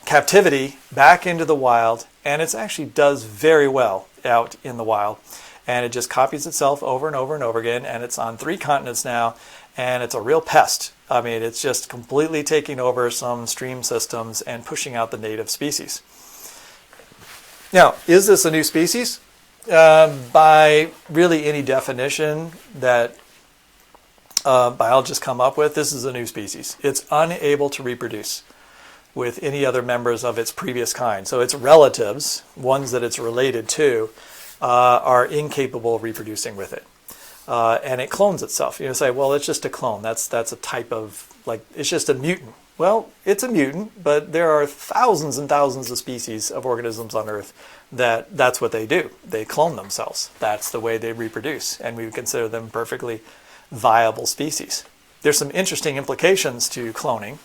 captivity back into the wild, and it actually does very well out in the wild. And it just copies itself over and over and over again, and it's on 3 continents now, and it's a real pest. I mean, it's just completely taking over some stream systems and pushing out the native species. Now, is this a new species? By really any definition that biologists come up with, this is a new species. It's unable to reproduce with any other members of its previous kind. So its relatives, ones that it's related to, are incapable of reproducing with it. And it clones itself. You say, well, it's just a clone. That's a type of, like, it's just a mutant. Well, it's a mutant, but there are thousands and thousands of species of organisms on Earth that's what they do. They clone themselves. That's the way they reproduce, and we would consider them perfectly viable species. There's some interesting implications to cloning,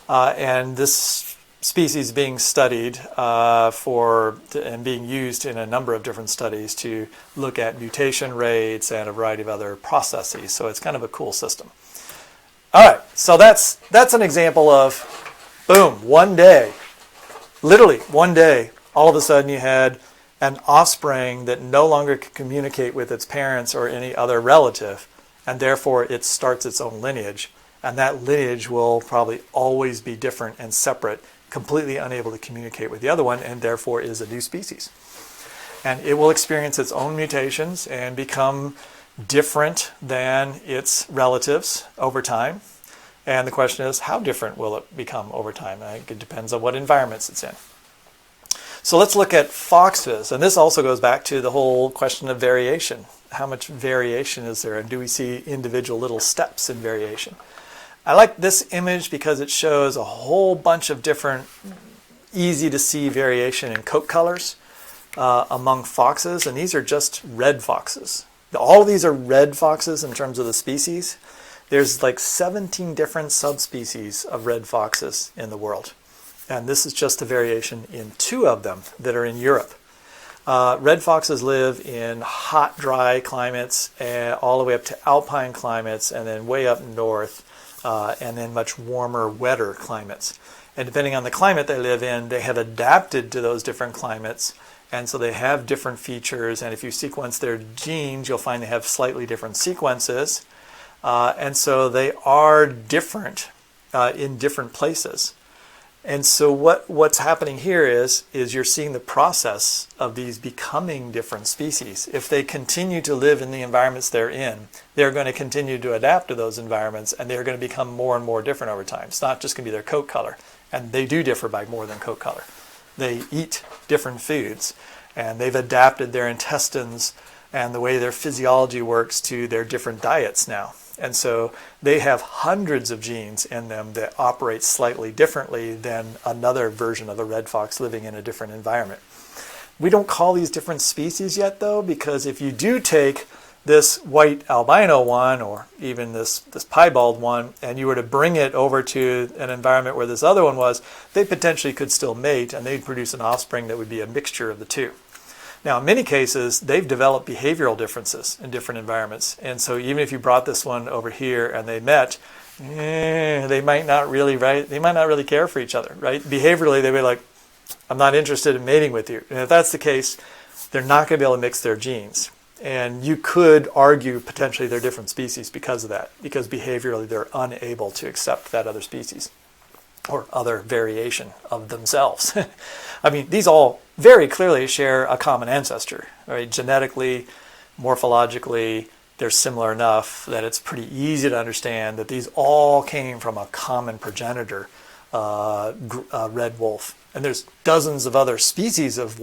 and this species being studied and being used in a number of different studies to look at mutation rates and a variety of other processes. So it's kind of a cool system. All right, so that's an example of, boom, one day, literally one day, all of a sudden you had an offspring that no longer could communicate with its parents or any other relative, and therefore it starts its own lineage. And that lineage will probably always be different and separate, completely unable to communicate with the other one, and therefore is a new species. And it will experience its own mutations and become different than its relatives over time. And the question is, how different will it become over time? I think it depends on what environments it's in. So let's look at foxes. And this also goes back to the whole question of variation. How much variation is there? And do we see individual little steps in variation? I like this image because it shows a whole bunch of different easy to see variation in coat colors among foxes. And these are just red foxes. All of these are red foxes in terms of the species. There's like 17 different subspecies of red foxes in the world. And this is just a variation in 2 of them that are in Europe. Red foxes live in hot, dry climates, all the way up to alpine climates, and then way up north, and then much warmer, wetter climates. And depending on the climate they live in, they have adapted to those different climates, and so they have different features. And if you sequence their genes, you'll find they have slightly different sequences. And so they are different in different places. And so what's happening here is you're seeing the process of these becoming different species. If they continue to live in the environments they're in, they're going to continue to adapt to those environments, and they're going to become more and more different over time. It's not just going to be their coat color, and they do differ by more than coat color. They eat different foods, and they've adapted their intestines and the way their physiology works to their different diets now. And so they have hundreds of genes in them that operate slightly differently than another version of a red fox living in a different environment. We don't call these different species yet, though, because if you do take this white albino one, or even this piebald one, and you were to bring it over to an environment where this other one was, they potentially could still mate, and they'd produce an offspring that would be a mixture of the 2. Now, in many cases, they've developed behavioral differences in different environments. And so even if you brought this one over here and they met, they might not really care for each other, right? Behaviorally, they'd be like, I'm not interested in mating with you. And if that's the case, they're not going to be able to mix their genes. And you could argue potentially they're different species because of that, because behaviorally they're unable to accept that other species or other variation of themselves. I mean, these all very clearly share a common ancestor, right? Genetically, morphologically, they're similar enough that it's pretty easy to understand that these all came from a common progenitor, red wolf. And there's dozens of other species of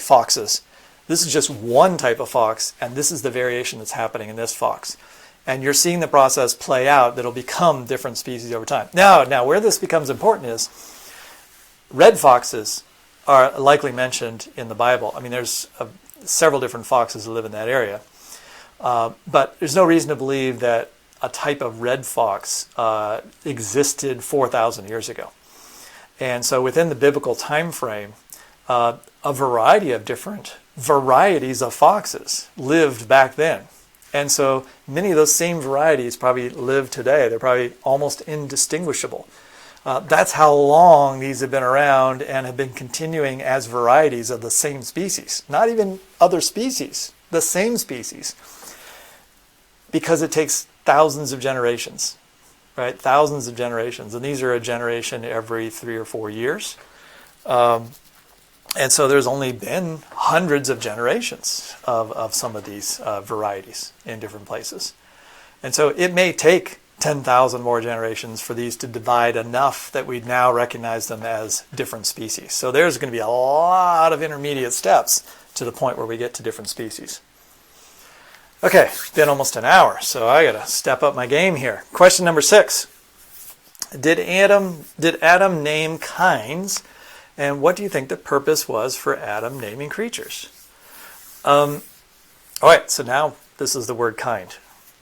foxes. This is just one type of fox, and this is the variation that's happening in this fox. And you're seeing the process play out that'll become different species over time. Now, where this becomes important is red foxes are likely mentioned in the Bible. I mean, there's several different foxes that live in that area. But there's no reason to believe that a type of red fox existed 4,000 years ago. And so within the biblical time frame, a variety of different varieties of foxes lived back then. And so many of those same varieties probably live today. They're probably almost indistinguishable. That's how long these have been around and have been continuing as varieties of the same species. Not even other species, the same species. Because it takes thousands of generations, right? Thousands of generations. And these are a generation every 3 or 4 years. And so there's only been hundreds of generations of some of these varieties in different places. And so it may take 10,000 more generations for these to divide enough that we now recognize them as different species. So there's going to be a lot of intermediate steps to the point where we get to different species. Okay, it's been almost an hour, so I got to step up my game here. Question number 6. Did Adam name kinds? And what do you think the purpose was for Adam naming creatures? All right, so now this is the word kind.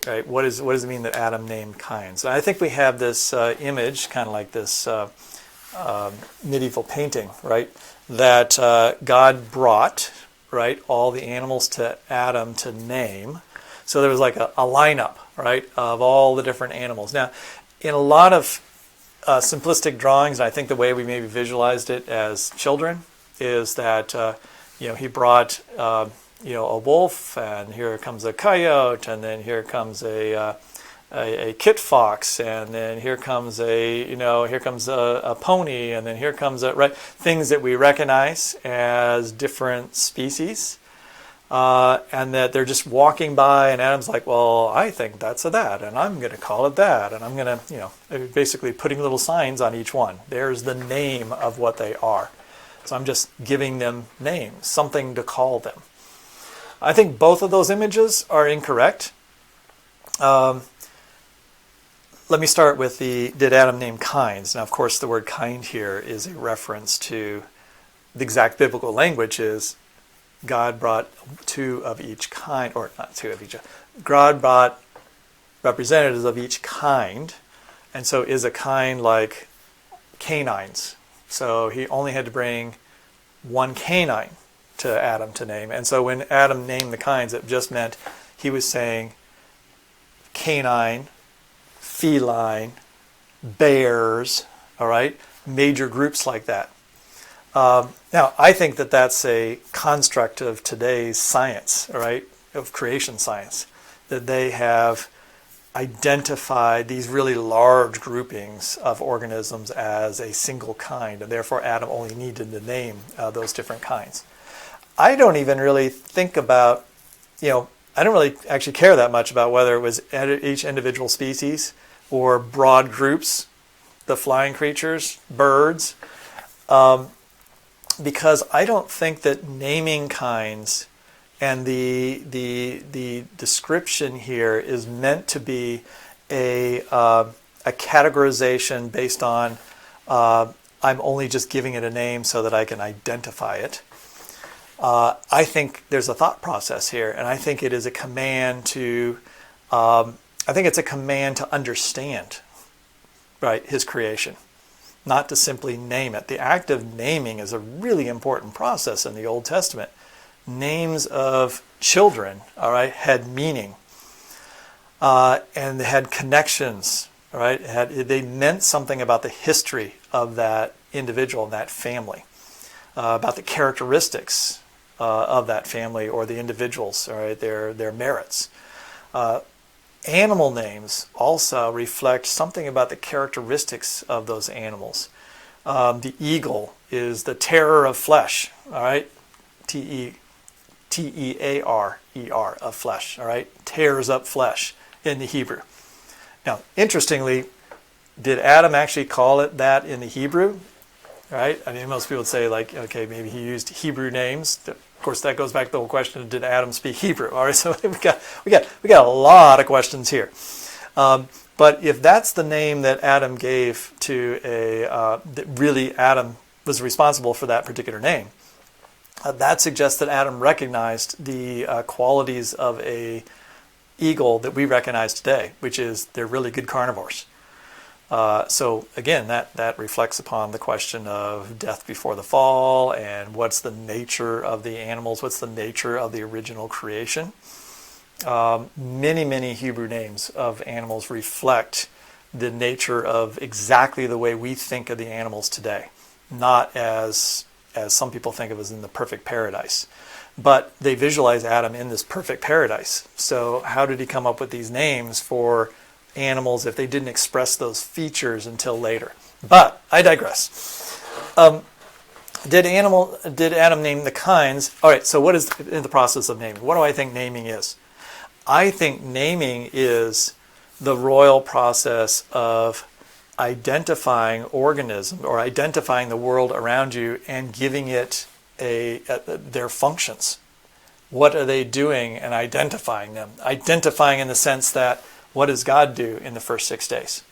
Right? What does it mean that Adam named kinds? I think we have this image, kind of like this medieval painting, right? That God brought, right, all the animals to Adam to name. So there was like a lineup, right, of all the different animals. Now, in a lot of simplistic drawings, and I think the way we maybe visualized it as children is that he brought a wolf, and here comes a coyote, and then here comes a kit fox, and then here comes a pony, and then here comes things that we recognize as different species. And that they're just walking by, and Adam's like, well, I think that's a that, and I'm going to call it that, and I'm going to, basically putting little signs on each one. There's the name of what they are. So I'm just giving them names, something to call them. I think both of those images are incorrect. Let me start with did Adam name kinds? Now, of course, the word kind here is a reference to the exact biblical language is God brought 2 of each kind, or not 2 of each. God brought representatives of each kind, and so is a kind like canines. So he only had to bring 1 canine to Adam to name. And so when Adam named the kinds, it just meant he was saying canine, feline, bears, all right, major groups like that. Now, I think that that's a construct of today's science, all right, of creation science, that they have identified these really large groupings of organisms as a single kind, and therefore Adam only needed to name those different kinds. I don't even really think about, I don't really actually care that much about whether it was each individual species or broad groups, the flying creatures, birds, because I don't think that naming kinds and the description here is meant to be a categorization based on I'm only just giving it a name so that I can identify it. I think there's a thought process here, and I think it is a command to understand, right, his creation, not to simply name it. The act of naming is a really important process in the Old Testament. Names of children, all right, had meaning, and they had connections, all right. They meant something about the history of that individual, that family, about the characteristics of that family or the individuals, all right, their merits. Animal names also reflect something about the characteristics of those animals. The eagle is the terror of flesh, all right? T-E-A-R-E-R, of flesh, all right? Tears up flesh in the Hebrew. Now, interestingly, did Adam actually call it that in the Hebrew? Right? I mean, most people would say, like, okay, maybe he used Hebrew names. Of course, that goes back to the whole question of did Adam speak Hebrew? All right, so we got a lot of questions here. But if that's the name that Adam gave to that really Adam was responsible for that particular name, that suggests that Adam recognized the qualities of a eagle that we recognize today, which is they're really good carnivores. So again, that reflects upon the question of death before the fall and what's the nature of the animals, what's the nature of the original creation. Many, many Hebrew names of animals reflect the nature of exactly the way we think of the animals today, not as some people think of as in the perfect paradise. But they visualize Adam in this perfect paradise. So how did he come up with these names for animals if they didn't express those features until later? But I digress. Did Adam name the kinds? All right, so what is in the process of naming? What do I think naming is? I think naming is the royal process of identifying organisms or identifying the world around you and giving it their functions. What are they doing and identifying them? Identifying in the sense that what does God do in the first 6 days?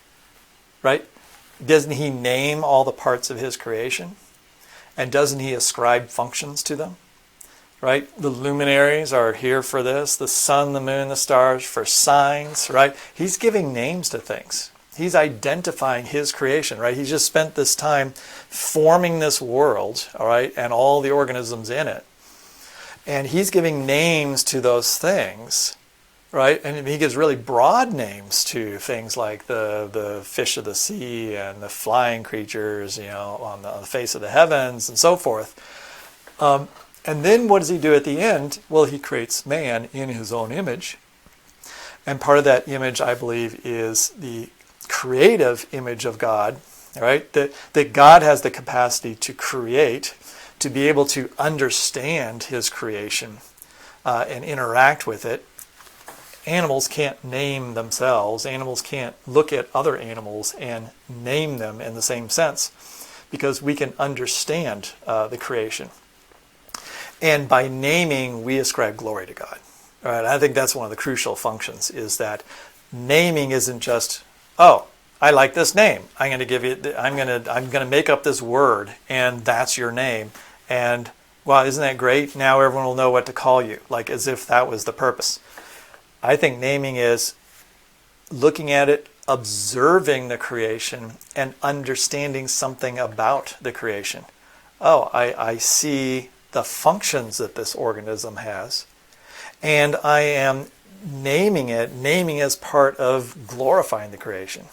Right? Doesn't he name all the parts of his creation? And doesn't he ascribe functions to them? Right? The luminaries are here for this, the sun, the moon, the stars for signs, right? He's giving names to things. He's identifying his creation, right? He's just spent this time forming this world, all right, and all the organisms in it. And he's giving names to those things, right? And he gives really broad names to things like the fish of the sea and the flying creatures, on the face of the heavens and so forth. And then what does he do at the end? Well, he creates man in his own image. And part of that image, I believe, is the creative image of God, right? That God has the capacity to create, to be able to understand his creation and interact with it. Animals can't name themselves. Animals can't look at other animals and name them in the same sense because we can understand the creation. And by naming, we ascribe glory to God. All right, I think that's one of the crucial functions, is that naming isn't just, oh, I like this name. I'm going to make up this word, and that's your name. And wow, isn't that great? Now everyone will know what to call you, like as if that was the purpose. I think naming is looking at it, observing the creation, and understanding something about the creation. Oh, I see the functions that this organism has, and I am naming it. Naming as part of glorifying the creation.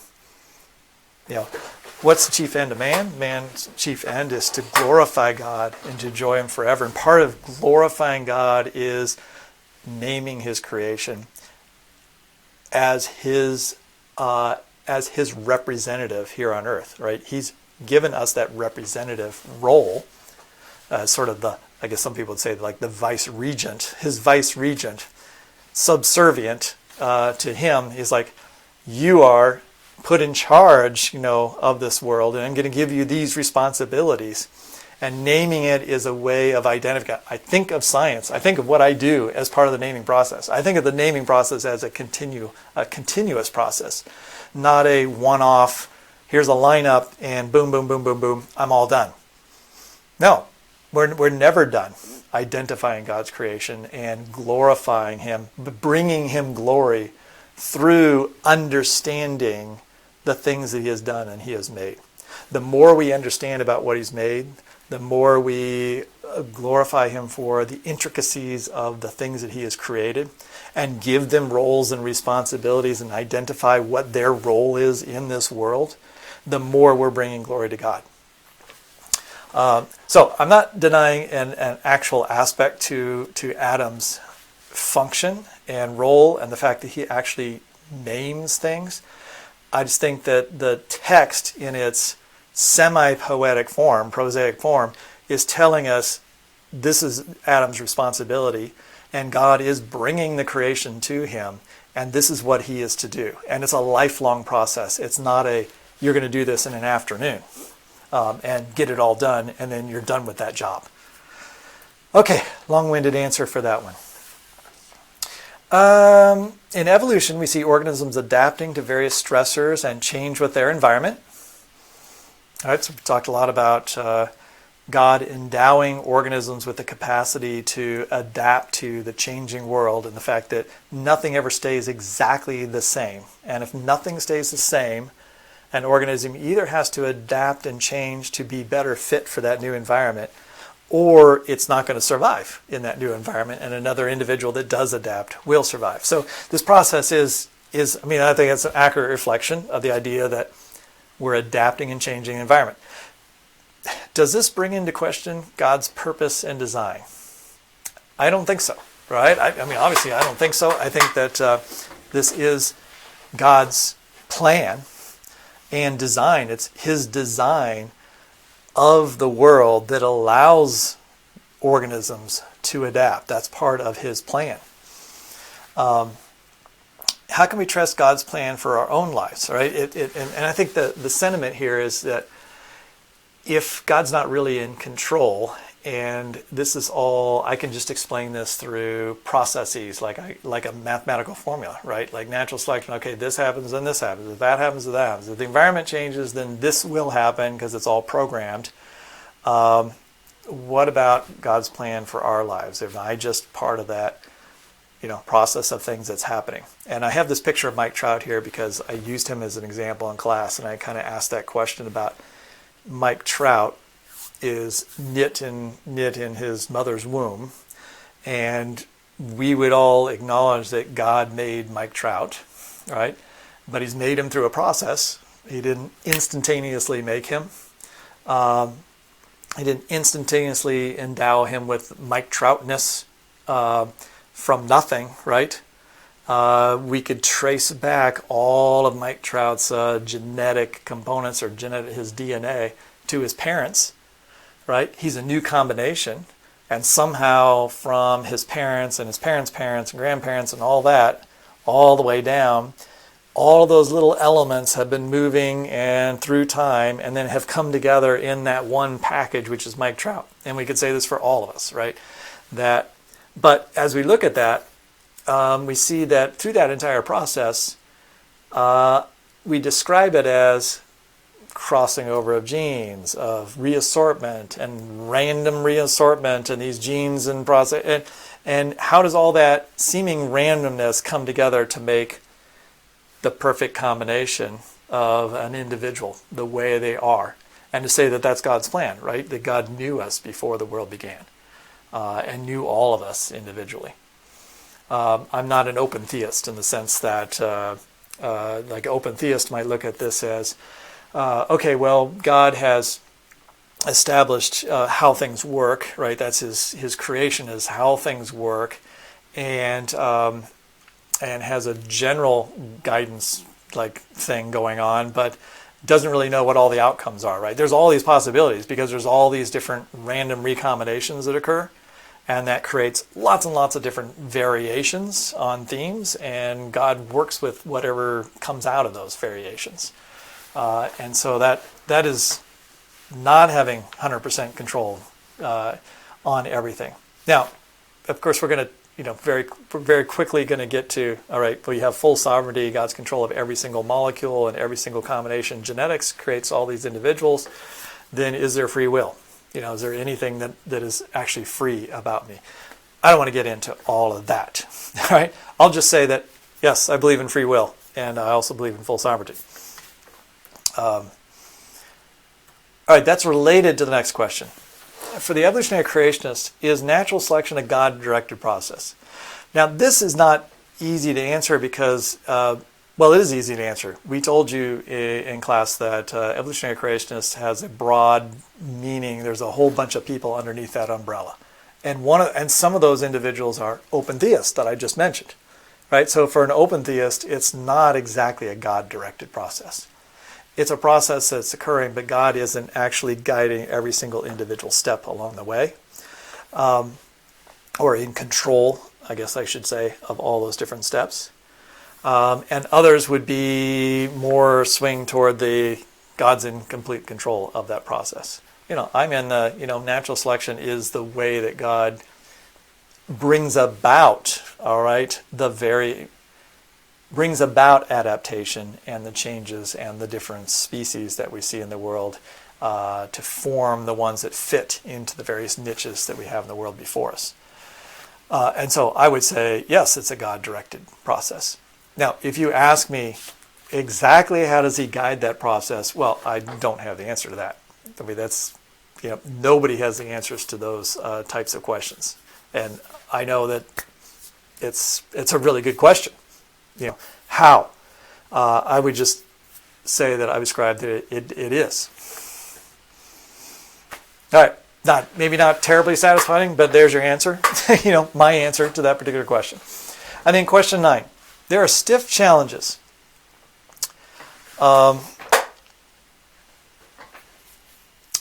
What's the chief end of man? Man's chief end is to glorify God and to enjoy him forever. And part of glorifying God is naming his creation as his representative here on earth, right? He's given us that representative role, sort of I guess some people would say like the vice-regent, his vice-regent, subservient to him. He's like, you are put in charge, of this world, and I'm going to give you these responsibilities. And naming it is a way of identifying. I think of science. I think of what I do as part of the naming process. I think of the naming process as a continuous process, not a one-off, here's a lineup, and boom, boom, boom, boom, boom, I'm all done. No, we're never done identifying God's creation and glorifying him, bringing him glory through understanding the things that he has done and he has made. The more we understand about what he's made, the more we glorify him for the intricacies of the things that he has created and give them roles and responsibilities and identify what their role is in this world, the more we're bringing glory to God. So I'm not denying an actual aspect to Adam's function and role and the fact that he actually names things. I just think that the text in its semi-poetic form, prosaic form, is telling us this is Adam's responsibility and God is bringing the creation to him and this is what he is to do. And it's a lifelong process. It's not you're going to do this in an afternoon and get it all done and then you're done with that job. Okay, long-winded answer for that one. In evolution, we see organisms adapting to various stressors and change with their environment. All right, so we talked a lot about God endowing organisms with the capacity to adapt to the changing world and the fact that nothing ever stays exactly the same. And if nothing stays the same, an organism either has to adapt and change to be better fit for that new environment, or it's not going to survive in that new environment, and another individual that does adapt will survive. So this process is I mean, I think it's an accurate reflection of the idea that we're adapting and changing the environment. Does this bring into question God's purpose and design? I don't think so, right? I mean, obviously, I don't think so. I think that this is God's plan and design. It's his design of the world that allows organisms to adapt. That's part of his plan. How can we trust God's plan for our own lives, right? And I think the sentiment here is that if God's not really in control, and this is all, I can just explain this through processes like a mathematical formula, right? Like natural selection, okay, this happens, then this happens. If that happens, then that happens. If the environment changes, then this will happen because it's all programmed. What about God's plan for our lives? Am I just part of that, process of things that's happening? And I have this picture of Mike Trout here because I used him as an example in class, and I kind of asked that question about Mike Trout is knit in his mother's womb, and we would all acknowledge that God made Mike Trout, right? But he's made him through a process. He didn't instantaneously make him. He didn't instantaneously endow him with Mike Troutness from nothing, right? We could trace back all of Mike Trout's genetic components or his DNA to his parents, right? He's a new combination, and somehow from his parents and his parents' parents and grandparents and all that, all the way down, all of those little elements have been moving and through time and then have come together in that one package, which is Mike Trout. And we could say this for all of us, right? But as we look at that, we see that through that entire process, we describe it as crossing over of genes, of reassortment and random reassortment, and these genes and process. And how does all that seeming randomness come together to make the perfect combination of an individual the way they are? And to say that that's God's plan, right? That God knew us before the world began and knew all of us individually. I'm not an open theist in the sense that like an open theist might look at this as, okay, well, God has established how things work, right? That's his creation is how things work, and has a general guidance like thing going on, but doesn't really know what all the outcomes are, right? There's all these possibilities because there's all these different random recombinations that occur, and that creates lots and lots of different variations on themes, and God works with whatever comes out of those variations. And so that is not having 100% control on everything. Now, of course, we're going to, very quickly going to get to, all right, well, you have full sovereignty, God's control of every single molecule and every single combination. Genetics creates all these individuals. Then is there free will? Is there anything that is actually free about me? I don't want to get into all of that, all right? I'll just say that, yes, I believe in free will, and I also believe in full sovereignty. All right, that's related to the next question. For the evolutionary creationist, is natural selection a God-directed process? Now, this is not easy to answer because, it is easy to answer. We told you in class that evolutionary creationist has a broad meaning. There's a whole bunch of people underneath that umbrella. And some of those individuals are open theists that I just mentioned, right? So for an open theist, it's not exactly a God-directed process. It's a process that's occurring, but God isn't actually guiding every single individual step along the way, or in control, I guess I should say, of all those different steps. And others would be more swing toward the God's in complete control of that process. I'm in the, natural selection is the way that God brings about, all right, brings about adaptation and the changes and the different species that we see in the world to form the ones that fit into the various niches that we have in the world before us. And so I would say, yes, it's a God-directed process. Now, if you ask me exactly how does he guide that process, well, I don't have the answer to that. I mean, that's, nobody has the answers to those types of questions. And I know that it's a really good question. How? I would just say that I would describe that it is. All right, maybe not terribly satisfying, but there's your answer. My answer to that particular question. I think question 9. There are stiff challenges.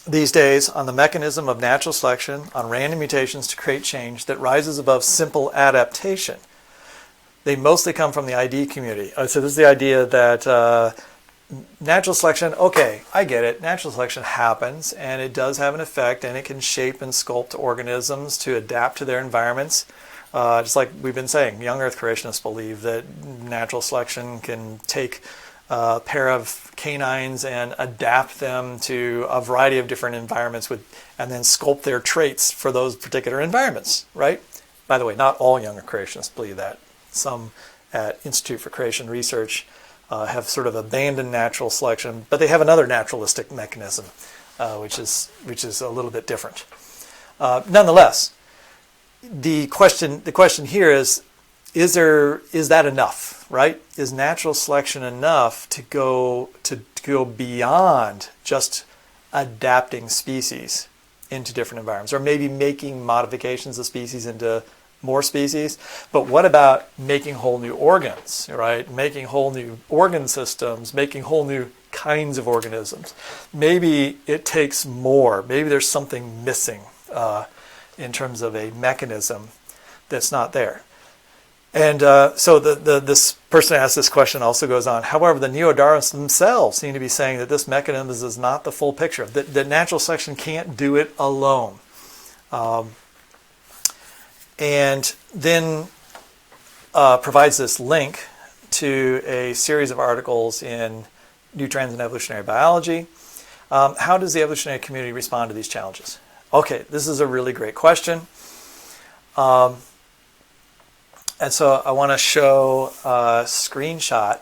These days on the mechanism of natural selection, on random mutations to create change that rises above simple adaptation. They mostly come from the ID community. So this is the idea that natural selection, okay, I get it. Natural selection happens, and it does have an effect, and it can shape and sculpt organisms to adapt to their environments. Just like we've been saying, young Earth creationists believe that natural selection can take a pair of canines and adapt them to a variety of different environments and then sculpt their traits for those particular environments, right? By the way, not all young Earth creationists believe that. Some at Institute for Creation Research have sort of abandoned natural selection, but they have another naturalistic mechanism, which is a little bit different. Nonetheless, the question here is that enough, right? Is natural selection enough to go beyond just adapting species into different environments, or maybe making modifications of species into more species? But what about making whole new organs, right? Making whole new organ systems, making whole new kinds of organisms. Maybe it takes more. Maybe there's something missing in terms of a mechanism that's not there. And so this person who asked this question also goes on. However, the neo-Darwinists themselves seem to be saying that this mechanism is not the full picture, that natural selection can't do it alone. And then provides this link to a series of articles in New Trends in Evolutionary Biology. How does the evolutionary community respond to these challenges? Okay, this is a really great question. And so I want to show a screenshot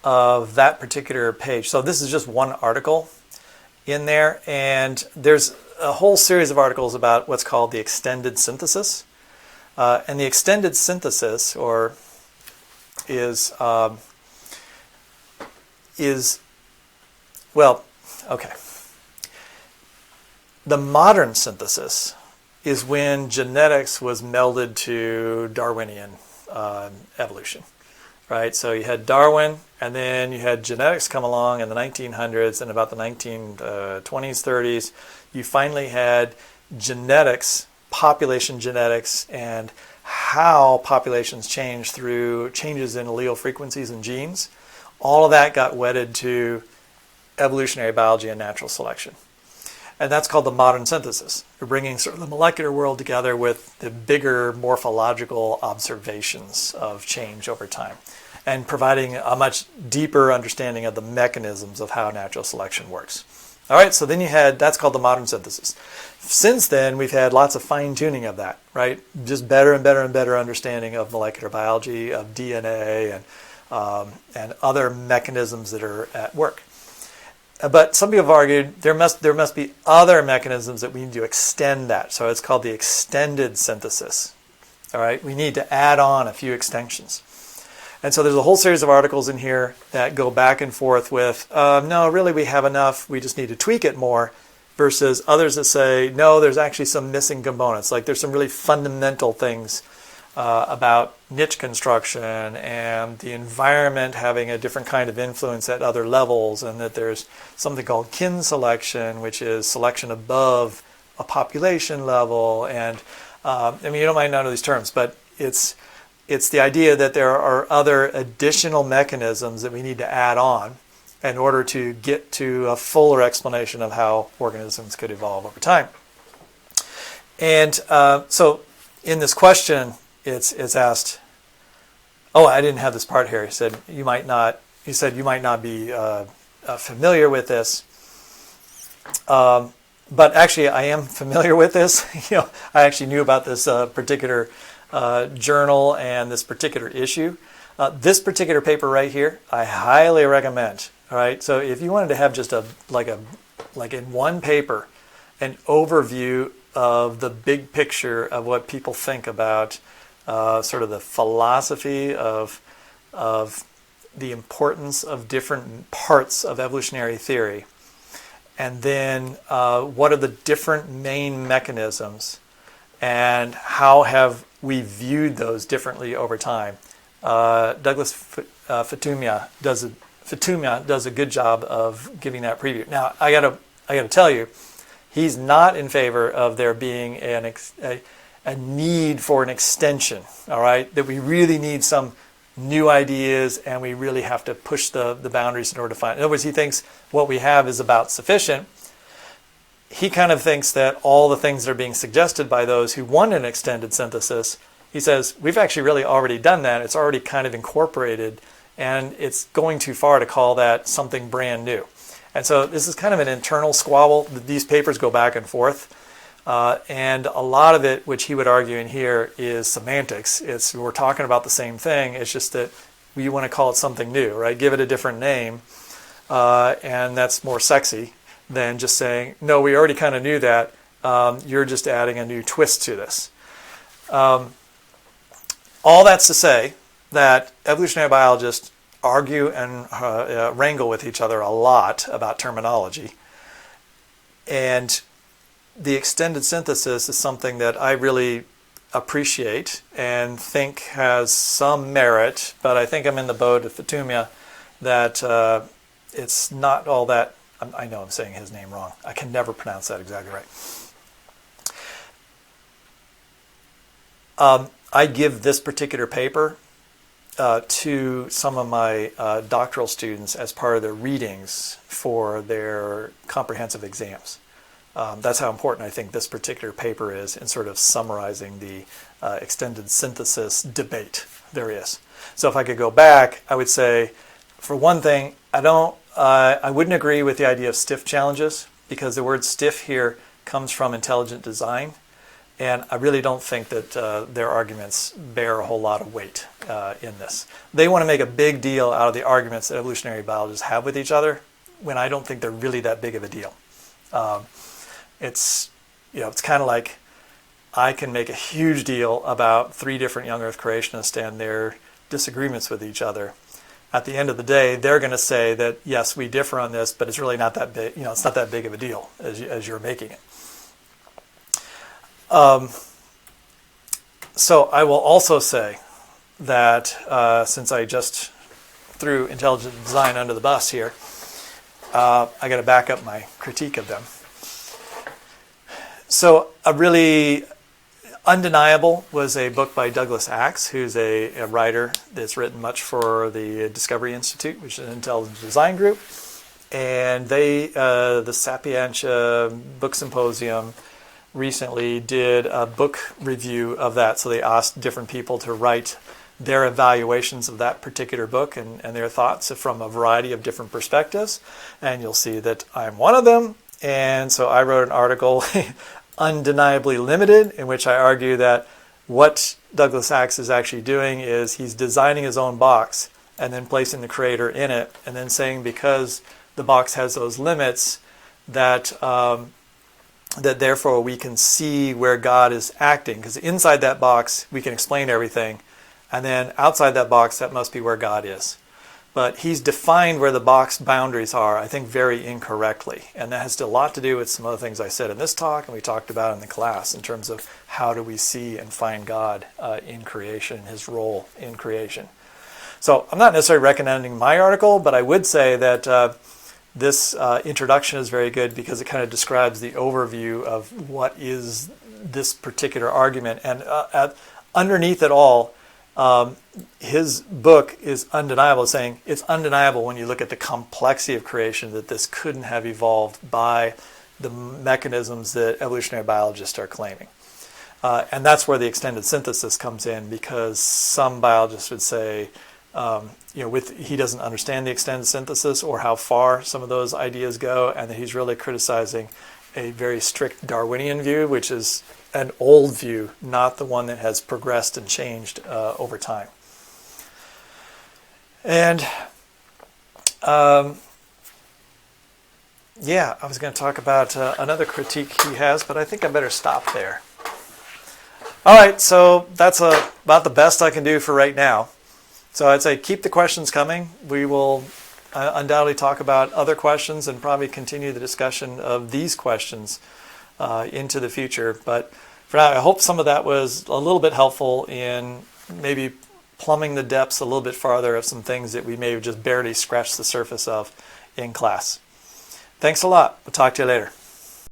of that particular page. So this is just one article in there, and there's a whole series of articles about what's called the extended synthesis. And the extended synthesis, the modern synthesis is when genetics was melded to Darwinian evolution, right? So you had Darwin, and then you had genetics come along in the 1900s, and about the 1920s, 30s, you finally had genetics, population genetics, and how populations change through changes in allele frequencies and genes. All of that got wedded to evolutionary biology and natural selection. And that's called the modern synthesis. We're bringing sort of the molecular world together with the bigger morphological observations of change over time, and providing a much deeper understanding of the mechanisms of how natural selection works. All right, so then that's called the modern synthesis. Since then, we've had lots of fine-tuning of that, right? Just better and better and better understanding of molecular biology, of DNA, and other mechanisms that are at work. But some people have argued there must be other mechanisms that we need to extend that. So it's called the extended synthesis. All right, we need to add on a few extensions. And so there's a whole series of articles in here that go back and forth with, no, really we have enough, we just need to tweak it more, versus others that say, no, there's actually some missing components. Like there's some really fundamental things about niche construction and the environment having a different kind of influence at other levels, and that there's something called kin selection, which is selection above a population level. And you don't might not know these terms, but it's the idea that there are other additional mechanisms that we need to add on in order to get to a fuller explanation of how organisms could evolve over time. And so in this question, it's asked, I didn't have this part here. He said you might not be familiar with this. But actually I am familiar with this. I actually knew about this particular journal and this particular issue. This particular paper right here, I highly recommend. All right, so if you wanted to have just like in one paper, an overview of the big picture of what people think about sort of the philosophy of the importance of different parts of evolutionary theory, and then what are the different main mechanisms and how have we viewed those differently over time. Douglas Fatumia does a good job of giving that preview. Now, I gotta tell you, he's not in favor of there being a need for an extension. All right, that we really need some new ideas and we really have to push the boundaries in order to find. In other words, he thinks what we have is about sufficient. He kind of thinks that all the things that are being suggested by those who want an extended synthesis, he says, we've actually really already done that. It's already kind of incorporated, and it's going too far to call that something brand new. And so this is kind of an internal squabble. These papers go back and forth. And a lot of it, which he would argue in here, is semantics. We're talking about the same thing. It's just that we want to call it something new, right? Give it a different name. And that's more sexy than just saying, no, we already kind of knew that. You're just adding a new twist to this. All that's to say that evolutionary biologists argue and wrangle with each other a lot about terminology. And the extended synthesis is something that I really appreciate and think has some merit, but I think I'm in the boat of Fatumia that it's not all that. I know I'm saying his name wrong. I can never pronounce that exactly right. I give this particular paper to some of my doctoral students as part of their readings for their comprehensive exams. That's how important I think this particular paper is in sort of summarizing the extended synthesis debate there is. So if I could go back, I would say, for one thing, I wouldn't agree with the idea of stiff challenges, because the word stiff here comes from intelligent design, and I really don't think that their arguments bear a whole lot of weight in this. They want to make a big deal out of the arguments that evolutionary biologists have with each other, when I don't think they're really that big of a deal. It's kind of like I can make a huge deal about 3 different young Earth creationists and their disagreements with each other. At the end of the day, they're going to say that, yes, we differ on this, but it's really not that big. It's not that big of a deal as you're making it. So I will also say that since I just threw intelligent design under the bus here, I got to back up my critique of them. So a really undeniable was a book by Douglas Axe, who's a writer that's written much for the Discovery Institute, which is an intelligent design group. And the Sapientia Book Symposium recently did a book review of that. So they asked different people to write their evaluations of that particular book and their thoughts from a variety of different perspectives. And you'll see that I'm one of them. And so I wrote an article, Undeniably Limited, in which I argue that what Douglas Axe is actually doing is he's designing his own box and then placing the creator in it, and then saying because the box has those limits that that therefore we can see where God is acting, because inside that box we can explain everything, and then outside that box that must be where God is. But he's defined where the box boundaries are, I think, very incorrectly. And that has a lot to do with some other things I said in this talk and we talked about in the class in terms of how do we see and find God in creation, his role in creation. So I'm not necessarily recommending my article, but I would say that this introduction is very good because it kind of describes the overview of what is this particular argument. And underneath it all, his book is undeniable, saying it's undeniable when you look at the complexity of creation that this couldn't have evolved by the mechanisms that evolutionary biologists are claiming. And that's where the extended synthesis comes in, because some biologists would say, he doesn't understand the extended synthesis or how far some of those ideas go, and that he's really criticizing a very strict Darwinian view, which is an old view, not the one that has progressed and changed over time. And Yeah, I was going to talk about another critique he has, but I think I better stop there. All right, so that's about the best I can do for right now. So I'd say keep the questions coming. We will undoubtedly talk about other questions and probably continue the discussion of these questions into the future. But for now, I hope some of that was a little bit helpful in maybe plumbing the depths a little bit farther of some things that we may have just barely scratched the surface of in class. Thanks a lot. We'll talk to you later.